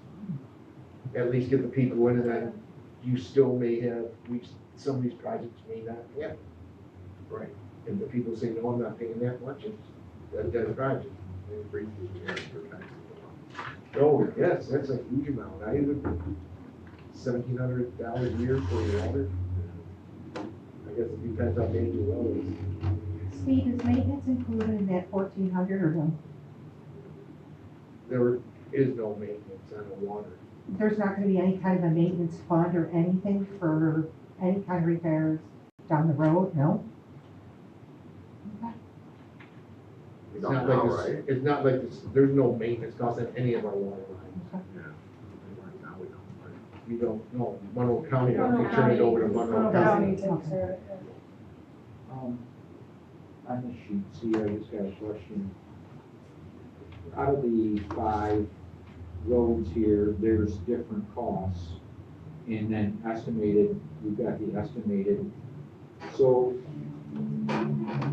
At least get the people in, and then you still may have, some of these projects may not happen. Right. And the people say, no, I'm not paying that much, it's a project. Oh, yes, that's a huge amount. I would, $1,700 a year for your water. I guess it depends on the age of wells. Steve, is maintenance included in that 1,400 or no? There is no maintenance on the water. There's not gonna be any kind of a maintenance fund or anything for any kind of repairs down the road, no? Okay. It's not like this, it's not like this, there's no maintenance cost on any of our water lines. Okay. Yeah. Now we don't, right? We don't, no, Monroe County, we turn it over to Monroe County. On the sheet, see, I just got a question. Out of the 5 roads here, there's different costs. And then estimated, we've got the estimated. So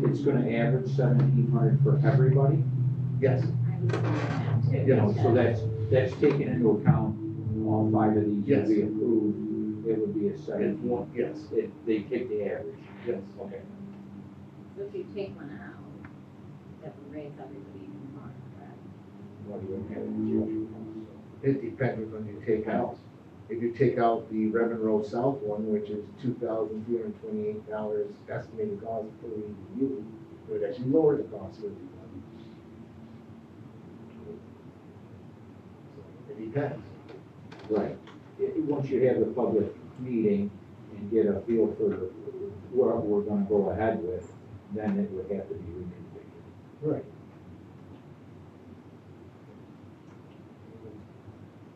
it's gonna average 1,700 for everybody? Yes, I was thinking that too. You know, so that's taken into account, all 5 of these Yes. that we approved, it would be a it's 17. one, yes, If they take the average. yes. Okay. So if you take one out, that would raise everybody even more, correct? What do you have in costs? It depends on you take out. If you take out the Redmond Road South one, which is $2,328 estimated cost per EDU, it would actually lower the cost of the one. So it depends. Right. Once you have the public meeting and get a feel for what we're gonna go ahead with, then it would have to be reconfigured. Right.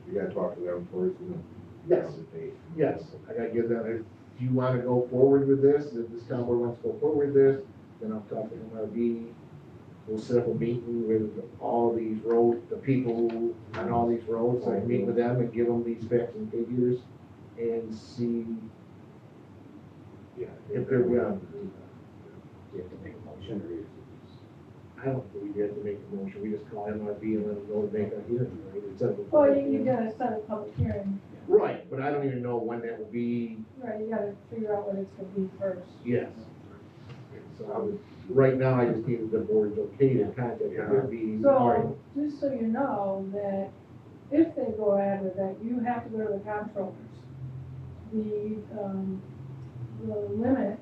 You gotta talk to them first and then. Yes. Yes, I gotta give them, if you wanna go forward with this, if this town board wants to go forward with this, then I'll talk to MRB. We'll set up a meeting with all these roads, the people on all these roads, I meet with them and give them these facts and figures and see, yeah, if they're willing to do that. You have to make a motion or you I don't believe you have to make a motion, we just call MRB and let them know to make a hearing, right? It's a- Well, you gotta set a public hearing, Right, but I don't even know when that will be, right, you gotta figure out what it's gonna be first. yes. So right now, I just needed the board's okay to contact their meeting. So, just so you know, that if they go ahead with that, you have to go to the comptrollers. The limit,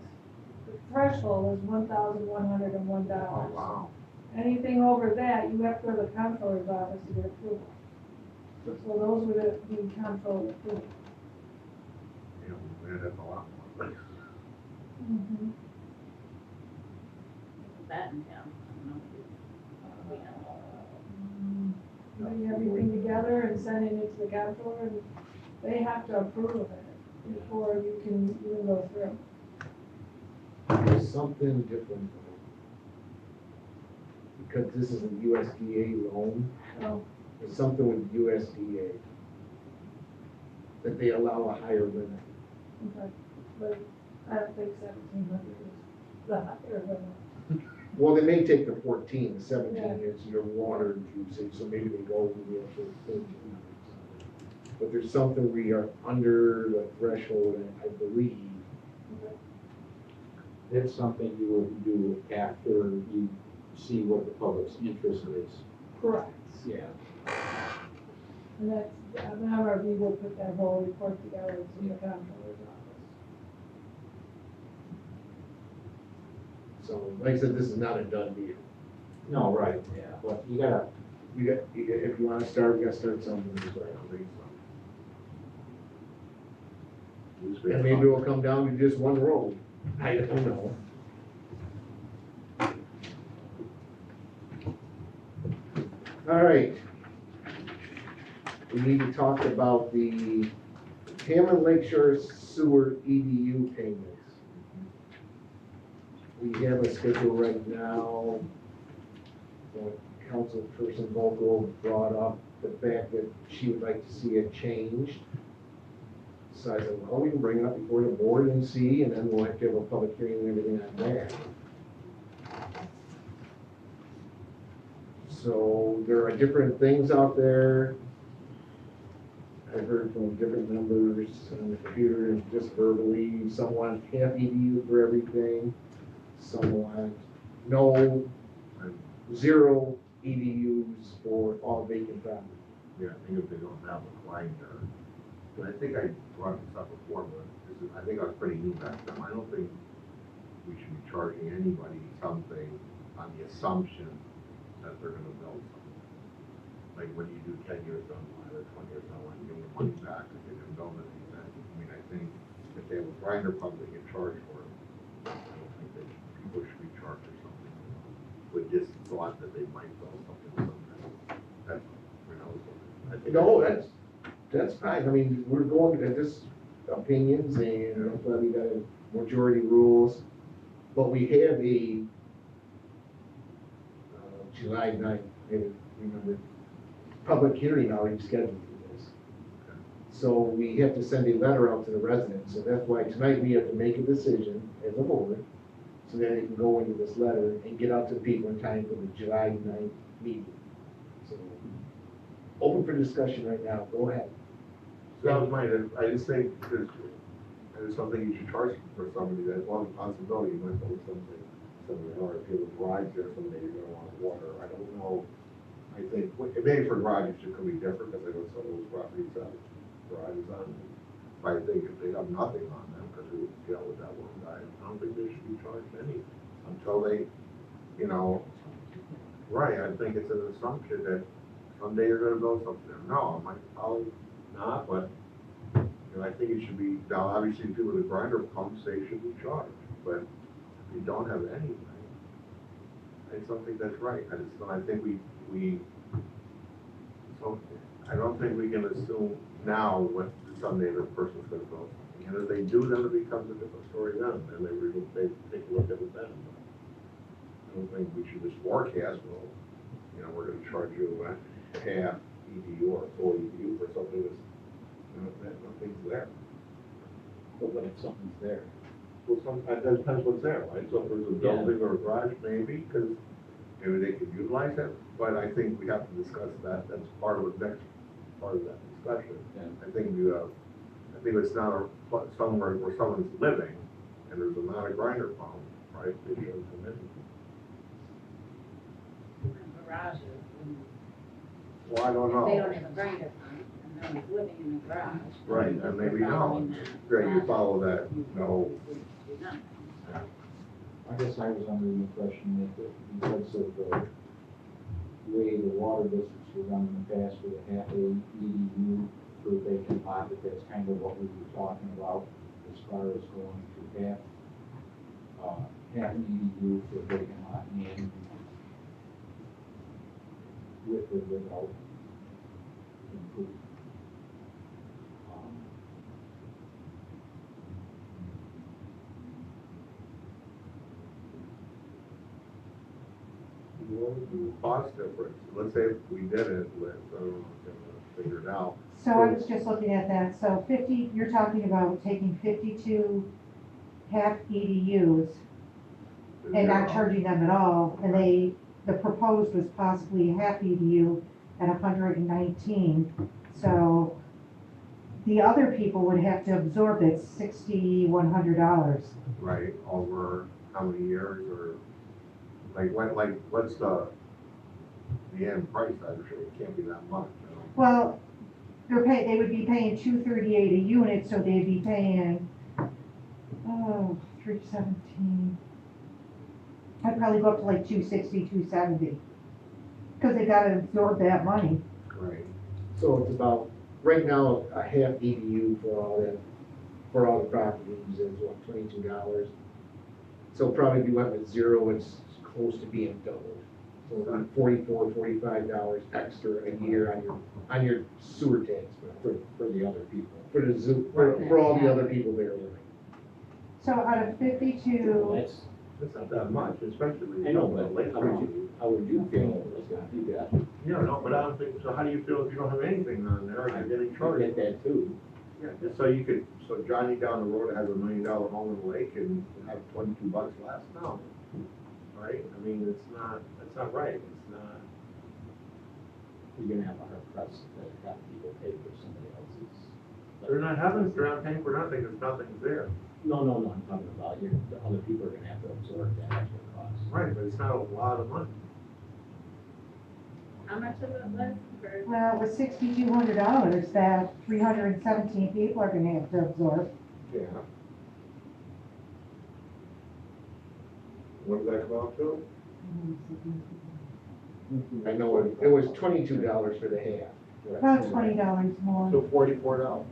the threshold is $1,101. Oh, wow. Anything over that, you have to go to the comptroller's office to get approval. So those would be comptroller approval. You know, man, that's a lot more. Mm-hmm. That in town, I don't know. Putting everything together and sending it to the comptroller, and they have to approve of it before you can even go through. There's something different though. Because this is a USDA loan, So, there's something with USDA that they allow a higher limit. okay, but I don't think 1,700 is the higher limit. Well, they may take the 14, the 17 Yeah. is your water usage, so maybe they go with the actual 13. But there's something we are under the threshold, I believe. That's something you would do after you see what the public's interest is. Correct. Yeah. And that's, the MRB will put that whole report together in the comptroller's office. So, like I said, this is not a done deal. No, right, yeah, but you gotta, If you wanna start, we gotta start something. And maybe we'll come down to just one road. I don't know. All right. We need to talk about the Hammond Lakeshore Sewer EDU payments. We have a schedule right now. Councilperson Vogel brought up the fact that she would like to see it changed. So I said, well, we can bring it up before the board and see, and then we'll have to have a public hearing and everything on that. So there are different things out there. I've heard from different numbers on the computer and just verbally. Some want half EDU for everything. Some want no, 0 EDUs for all vacant property. Yeah, I think if they don't have a grinder, but I think I brought this up before, but this is, I think I was pretty new back then. I don't think we should be charging anybody something on the assumption that they're gonna build something. Like when you do 10 years down the line or 20 years down the line, give them the money back if they didn't build anything. I mean, I think if they have a grinder pump, they get charged for it. I don't think they should, people should be charged or something with this thought that they might build something someday. That's, you know, I think. No, that's fine. I mean, we're going to just opinions and that's why we got a majority rules. But we have a July 9th, maybe remember, public hearing already scheduled for this. So we have to send a letter out to the residents. So that's why tonight we have to make a decision as a board. So then they can go into this letter and get out to the people in time for the July 9th meeting. So open for discussion right now. Go ahead. So that was mine. I just think there's something you should charge for somebody, that's one possibility, you might build something, or if you have a garage there, someday you're gonna want water, I don't know. I think, maybe for garages, it could be different, because I know some of those properties have garages on them. But I think if they have nothing on them, because we dealt with that one guy, I don't think they should be charged anything, until they, you know, right, I think it's an assumption that someday you're gonna build something there. No, I might probably not, but, you know, I think it should be, now obviously people with grinder pumps, they should be charged, but if you don't have anything, I don't think that's right. I think so I don't think we can assume now what someday the person's gonna build something. And if they do, then it becomes a different story then, and they take a look at it then. I don't think we should just forecast, well, you know, we're gonna charge you half EDU or full EDU for something that's, you know, that nothing's there. But what if something's there? Well, that depends what's there, right? So if there's a building or a garage, maybe, because maybe they could utilize it, but I think we have to discuss that, that's part of the next part of that discussion. Yeah. I think it's not somewhere where someone's living, and there's not a grinder pump, price, they shouldn't come in. Garages, Well, I don't if they don't know. have a grinder pump, and no one's living in the garage. Right, and maybe no. Following that. Yeah, you follow that, no. Do nothing. I guess I was under the impression that because of the way the water districts were run in the past with a half EDU for vacant lot, that that's kind of what we were talking about as far as going to half an EDU for vacant lot and with or without improvement. What would be the cost difference? Let's say if we did it, I don't know if I'm gonna figure it out. So I was just looking at that, so 50, you're talking about taking 52 half EDUs and not Zero. charging them at all, and the proposed was possibly a half EDU at 119. So the other people would have to absorb it $6,100. Right, over how many years or, what's the end price? I'm sure it can't be that much, you know? Well, they would be paying $238 a unit, so they'd be paying, $317. I'd probably go up to like $260, $270. Because they gotta absorb that money. Right. So it's about, right now, a half EDU for all the properties is what, $22? So probably if you went with zero, it's close to being doubled. So about $44, $45 extra a year on your sewer tax For the other people. for the zoo, for all the other people there living. So out of 52, That's, It's not that much, especially when I you know, go to but lake how would you feel if you got, Yeah, no, but I don't think, so how do you feel if you don't have anything on there and you're getting charged? get that too? Yeah, just so Johnny down the road has $1 million home in the lake and have $22 less, no. Right, I mean, that's not right, it's not. You're gonna have a hard press to have people pay for somebody else's. They're not paying for nothing, there's nothing there. No, I'm talking about the other people are gonna have to absorb that extra cost. Right, but it's not a lot of money. How much of it was for? well, with $6,200, that 317 people are gonna have to absorb. Yeah. What does that come out to? I know it was $22 for the half. About $20 more. So $44.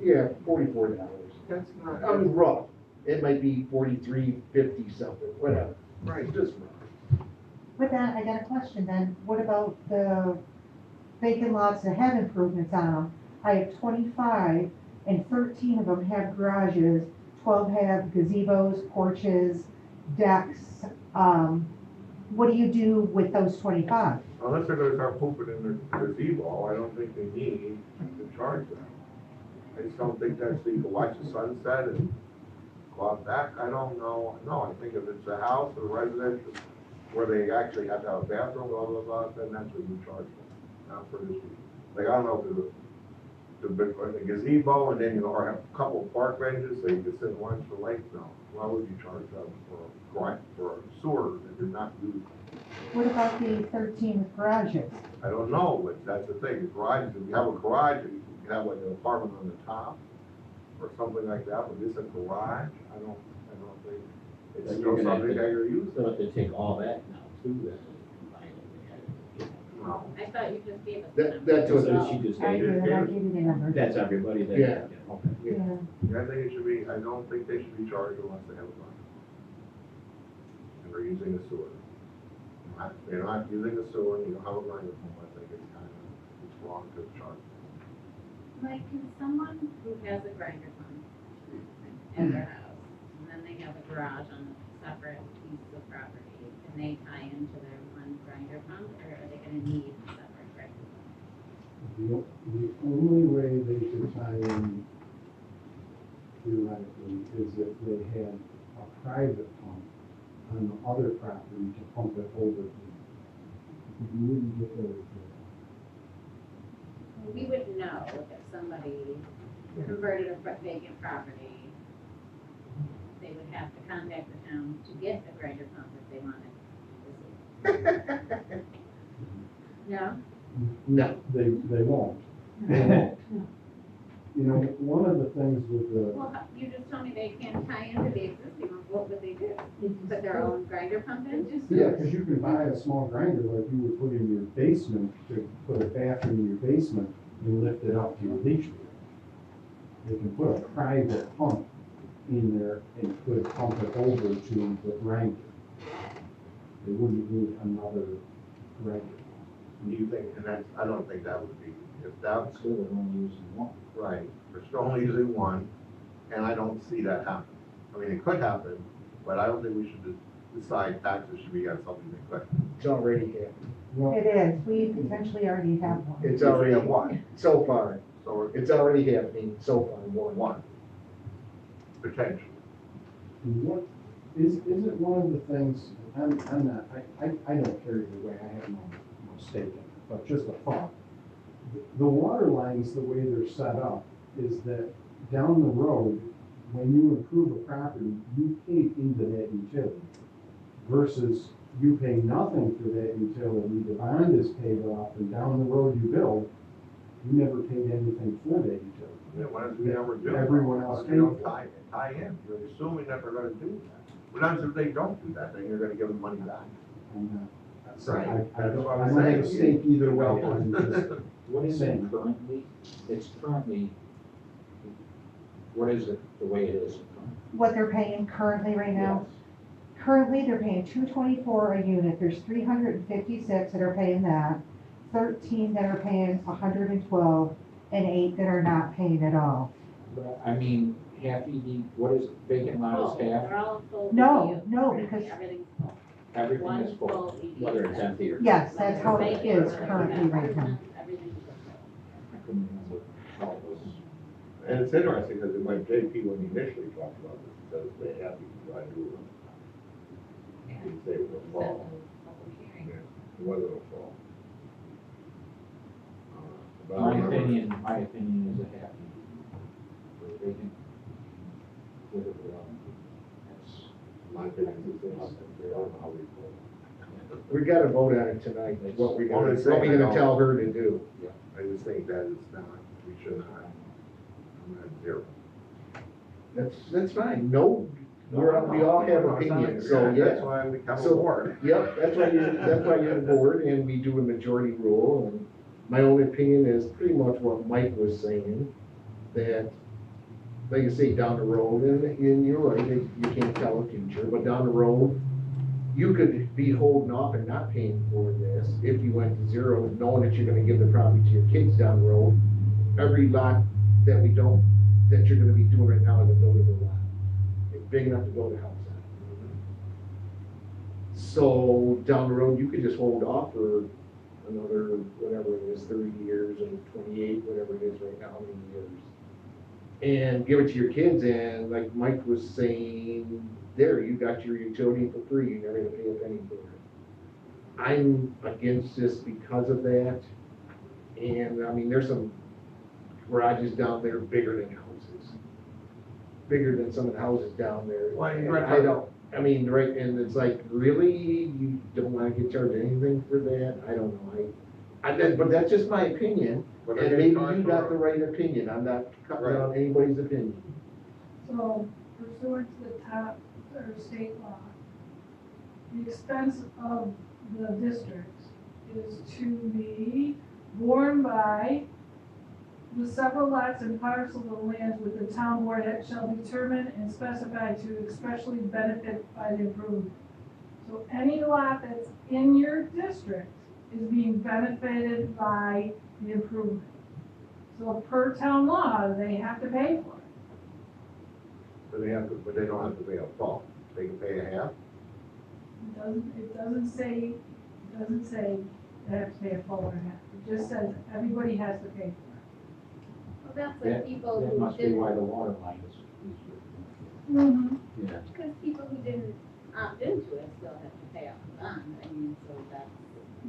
Yeah, $44. That's not. I mean, rough. It might be 43.50 something, whatever. Right, just rough. With that, I got a question then. What about the vacant lots that have improvements on them? I have 25 and 13 of them have garages, 12 have gazebos, porches, decks. What do you do with those 25? Unless they're gonna start pooping in their gazebo, I don't think they need to charge them. I just don't think that's, so you can watch the sunset and go out back, I don't know, no, I think if it's a house or residence where they actually have to have a bathroom, blah, blah, blah, then that's what you charge them, not for this. Like, I don't know if there's a gazebo and then, or have a couple of park benches so you can sit and watch the lake, no. Why would you charge them for a sewer that you're not using? What about the 13 with garages? I don't know, but that's the thing, the garage, if you have a garage, you can have like an apartment on the top or something like that, but this is a garage, I don't think, it's Then still you're gonna have something to- that you're using. So if they take all that now too, then combine it. No. I thought you just gave us. That's what So she just I gave, did, I gave you the number. that's everybody that. Yeah. Okay. Yeah. Yeah, I think it should be, I don't think they should be charged unless they have a garage. And they're using a sewer. They're not using a sewer, and you don't have a grinder pump, I think it's wrong to charge. Like, can someone who has a grinder pump at their house, and then they have a garage on a separate piece of property, can they tie into their one grinder pump, or are they gonna need a separate grinder pump? The only way they could tie in theoretically is if they had a private pump on the other property to pump it over to. You wouldn't get those. We would know if somebody converted a vacant property they would have to contact the town to get a grinder pump if they wanted. Yeah? No. They won't. They won't. You know, one of the things with the, Well, you just told me they can't tie into the existing one, what would they do? Put their own grinder pump in? yeah, because you can buy a small grinder like you would put in your basement, to put a bathroom in your basement and lift it up to your leach field. They can put a private pump in there and could pump it over to the grinder. They wouldn't need another grinder. Do you think, and that's, I don't think that would be, if that's, Still, they're only using one. right, we're still only using one, and I don't see that happen. I mean, it could happen, but I don't think we should decide taxes should be on something that could. It's already happened. Well, It is, we potentially already have one. It's already, At one, so far, so it's already happening so far, one, potentially. what, isn't one of the things, I'm not, I don't care either way, I have no stake in it, but just a thought. The water lines, the way they're set up, is that down the road, when you improve a property, you pay into that utility versus you pay nothing for that utility, the bond is paid off, and down the road you build, you never paid anything for that utility. Yeah, what if we ever do? Everyone else They don't paid for it. tie in, you're assuming that they're gonna do that. What happens if they don't do that, then you're gonna give them money back? I'm not, Right. I That's don't, what I I'm don't have a saying. stake either way, I'm just, What is it Same. currently? It's currently, what is it, the way it is currently? What they're paying currently right now? Currently, they're paying $224 a unit. There's 356 that are paying that, 13 that are paying 112, and 8 that are not paying at all. But, I mean, half ED, what is it, vacant lot Full, is half, they're all full. No, EDUs. no, because- Everything's full. everything One is full. full EDU. Whether it's empty or. Yes, that's how it Vacant is or currently right now. Everything's full. I couldn't remember how it was. And it's interesting, because when JP, when he initially talked about this, he says they have to try to do it. He didn't say it was a fall. Yeah, it wasn't a fall. But I My remember- opinion is a half ED. For vacant. With it without. That's My opinion is this, I don't know how we vote. we gotta vote on it tonight, what we Well, gonna, it's what we saying gonna I tell her to do. I just think that is not, we should not, I'm at zero. That's fine, no, we all have opinions, so yeah. That's why we come So, aboard. Yep, that's why you're the board, and we do a majority rule, and my own opinion is pretty much what Mike was saying, that, like I say, down the road, and you're right, you can't tell the future, but down the road, you could be holding off and not paying for this if you went to zero, knowing that you're gonna give the property to your kids down the road. Every lot that you're gonna be doing right now is a buildable lot. It's big enough to build a house on. So down the road, you could just hold off for another, whatever it is, 30 years or 28, whatever it is right now, how many years. And give it to your kids, and like Mike was saying, there, you got your utility for free, you never had to pay a penny for it. I'm against this because of that. And I mean, there's some garages down there bigger than houses. Bigger than some of the houses down there. Well, And right. I don't, I mean, right, and it's like, really, you don't wanna get charged anything for that? I don't know, but that's just my opinion, But and they maybe charge you for got it. the right opinion, I'm not cutting Right. out anybody's opinion. So pursuant to the top, or state law, the expense of the district is to be borne by the several lots and parcels of land with the town board that shall determine and specify to especially benefit by the improvement. So any lot that's in your district is being benefited by the improvement. So per town law, they have to pay for it. But they don't have to pay a full, they can pay a half. It doesn't say they have to pay a full or half. It just says everybody has to pay for Well, that's That, like people that who must be why didn't, the water line is. it. Yeah. because people who didn't opt into it still have to pay off the bond, I mean, so that's,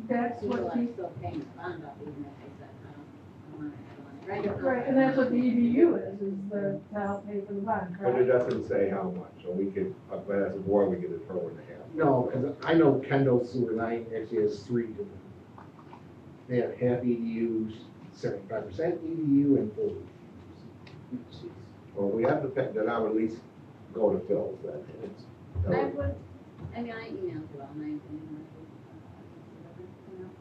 That's people what are he, still paying the bond off even if they said, I don't want it, I don't want Right. Right, and that's what the EDU is the town pay for the bond, But it correct? doesn't say how much, so we could, but as a board, we can determine the half. No, because I know Kendall Sewer Line actually has three different. They have half EDUs, 75% EDU, and full EDUs. Well, we have to pick, then I would at least go to Phil's then. I would, I mean, I emailed you all my opinion,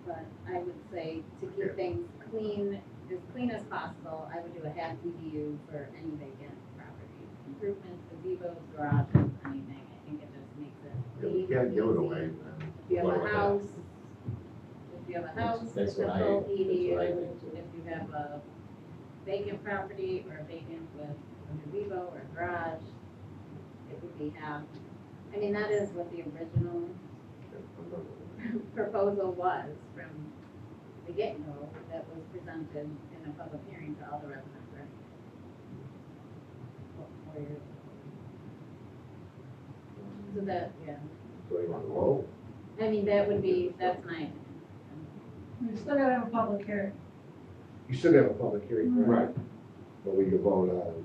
but I would say to keep things clean as possible, I would do a half EDU for any vacant property. Improvements, gazebos, garages, anything, I think it just makes it Yeah, clean. we can't give it easy. away. If you have a house, That's it's a what I- full that's what I EDU. think too. If you have a vacant property or a vacant with a gazebo or a garage, it would be half. I mean, that is what the original proposal was from the get-go that was presented in a public hearing to all the residents, right? 4 years ago. So that, yeah, So you want to vote? I mean, that's my opinion. You still gotta have a public hearing. You still have a public hearing, right? Right. But we can vote on.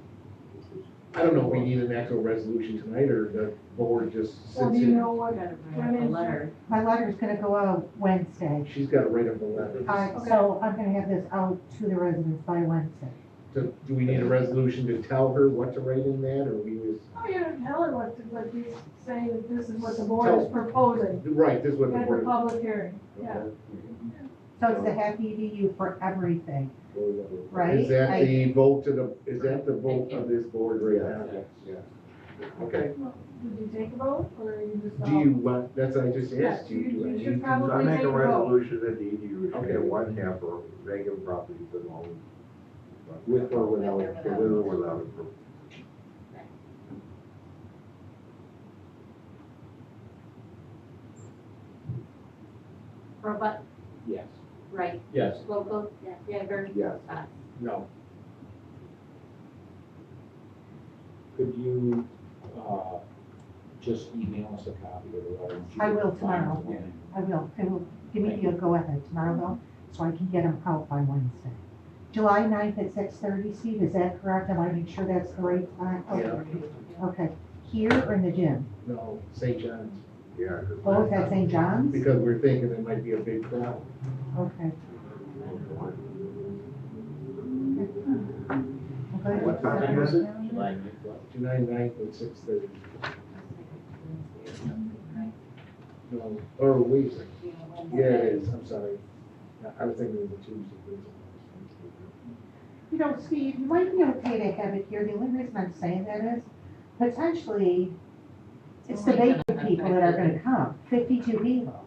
I don't know if we need an actual resolution tonight, or the board just Well, sits do you in. know what, Gotta when write a is letter. My letter's gonna go out Wednesday. She's got to write up a letter. So I'm gonna have this out to the residents by Wednesday. Do we need a resolution to tell her what to write in that, or we just, Oh, you don't tell her what he's saying, that this is what the board is proposing right, this is what the at the board. public hearing, yeah. So it's the half EDU for everything, right? Is that the vote is that the vote of this board right now? Yes. Yeah. Okay. Well, did you take a vote, or you just? Do you want, that's what I just Yes, asked you. Do I you need should to- probably So I make take a a vote. resolution that the EDU should get one half for vacant properties alone. With or without, with or without improvement. Robot, Yes. right, Yes. local, Denver, Yes. us. No. Could you, just email us a copy of the letter? I will tomorrow. I will. Give me the go-ahead tomorrow though, so I can get them out by Wednesday. July 9th at 6:30, Steve, is that correct? I want to make sure that's the right time. Yeah. Okay, here or in the gym? No, St. John's, Yeah. Both at St. John's? because we're thinking there might be a big crowd. Okay. What time is it? July 9th, what? July 9th at 6:30. No, or wait a second. Yeah, it is, I'm sorry. I was thinking it was a Tuesday. You know, Steve, you might be okay to have it here. The only reason I'm saying that is potentially it's the vacant people that are gonna come, 52 people.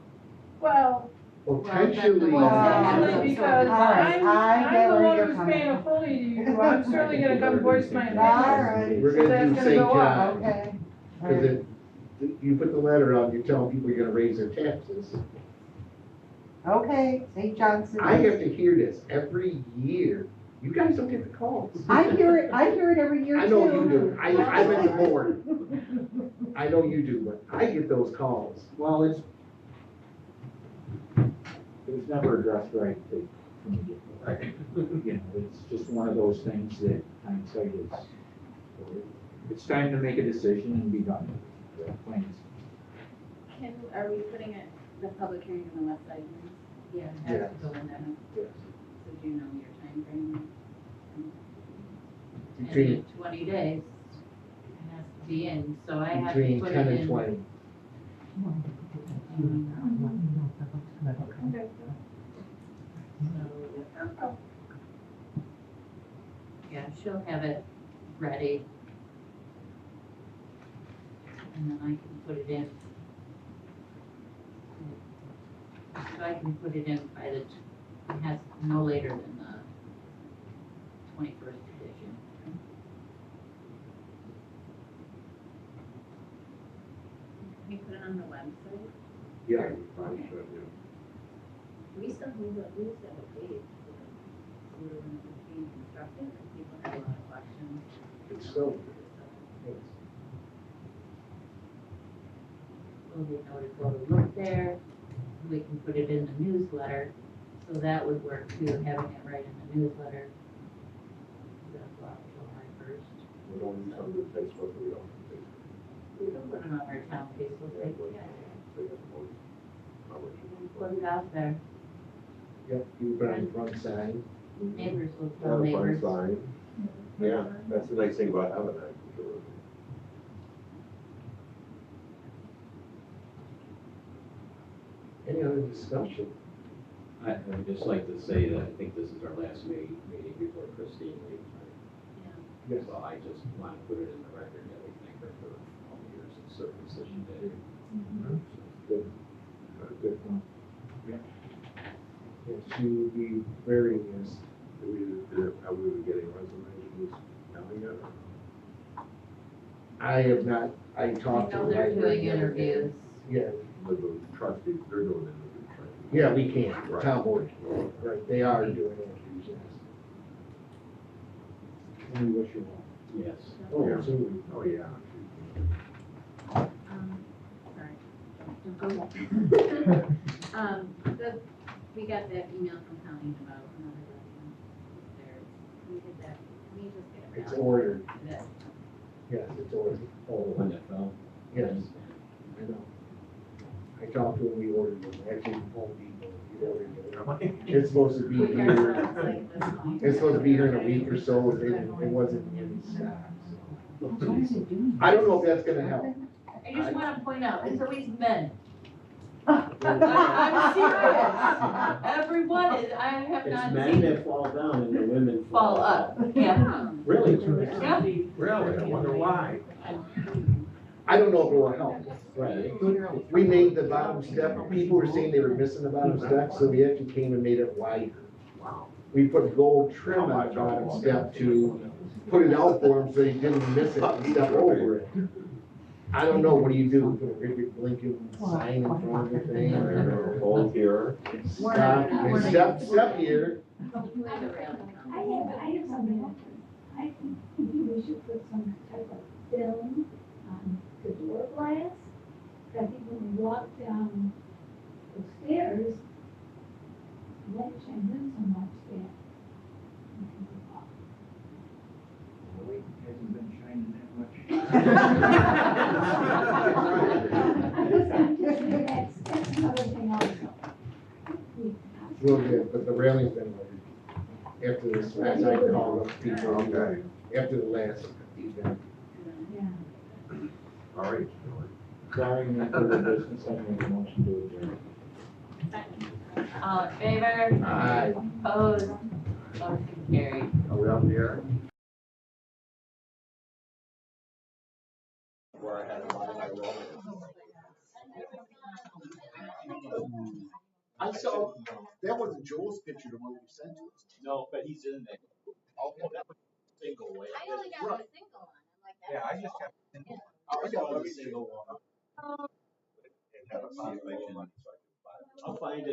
Well, Potentially. potentially, because Alright, I I'm get the where one you're who's coming paying a from. full EDU, I'm certainly gonna come voice my opinion. Alright, We're So gonna that's do gonna St. go up. John's. okay. Because you put the letter out, you're telling people you're gonna raise their taxes. Okay, St. John's. I have to hear this every year. You guys don't get the calls. I hear it every year too. I know you do. I'm at the board. I know you do, but I get those calls. Well, it was never addressed right from the get-go. Right. You know, it's just one of those things that hindsight is, it's time to make a decision and be done with it. Plain and simple. Are we putting the public hearing on the website? Yeah. Yes. Has to go in there. Yes. So do you know your time frame? And Between, in 20 days, it has to be in, so I have to between put 10 it and in. 20. Okay. Yeah, she'll have it ready. And then I can put it in. So I can put it in by it has no later than the 21st edition. Can you put it on the website? Yeah, you probably should, yeah. We still have a page for sewer when it was being constructed, and people had a lot of questions. It's so. So they know to go to look there, we can put it in the newsletter, so that would work too, having it right in the newsletter. We don't use some of the Facebook, we don't. We can put it on our town Facebook page, yeah. Put it out there. Yep, you put it on the front side. Neighbors will Yeah, tell the front neighbors. sign. Yeah, that's the nice thing about having that. Any other discussion? I would just like to say that I think this is our last meeting before Christine leaves. Yes. So I just want to put it in the record that we thank her for all the years of service that she did. Good. Good. Yes, she would be very missed. Are we getting resumes coming yet? I have not, I I talked to know her. they're doing interviews. Yeah, With the trustees, they're doing interviews, right? yeah, we can, Right. town board, right, they are doing interviews, yes. And we wish you well. Yes. Oh, Yeah. absolutely. Oh, yeah. Sorry. Go ahead. We got that email from Colleen about another resident there. We did that, we just get it. It's ordered, That- yes, it's ordered. Oh, the one that fell? Yes, I know. I talked to him, we ordered it, actually, from Home Depot, we ordered it. It's supposed to be We here, ourselves like this one. it's supposed to be here in a week or so, it wasn't in stock, so. What is it doing? I don't know if that's gonna help. I just want to point out, it's always men. I'm I'm serious. Everyone is, I have It's not men seen that fall down and the women fall up. Yeah. Really? Yeah. Really? I wonder why. I don't know if it will help. Right. We made the bottom step, people were saying they were missing the bottom step, so we actually came and made it wider. Wow. We put gold trim on the bottom step to put it out for them so they didn't miss it and step over it. I don't know, what do you do? Put a big blinking sign in front of the thing? Hold here. Step here. I have something else. I think we should put some type of film on the door glass. I think when we walk down the stairs, light shines in so much that. Hasn't been shining that much. That's another thing also. Real good, but the railing's been ordered. After this, as I called up people, Okay. after the last event. Yeah. All right. Barring any further business, I make a motion to adjourn. All in favor? Aye. Opposed? Motion carried. Are we up here? I saw, that wasn't Joel's picture, the one you sent to us. No, but he's in there. Oh, that was single way. I only got the single one. I'm like, that Yeah, I just got. I got a single one. And had a population. I'll find it.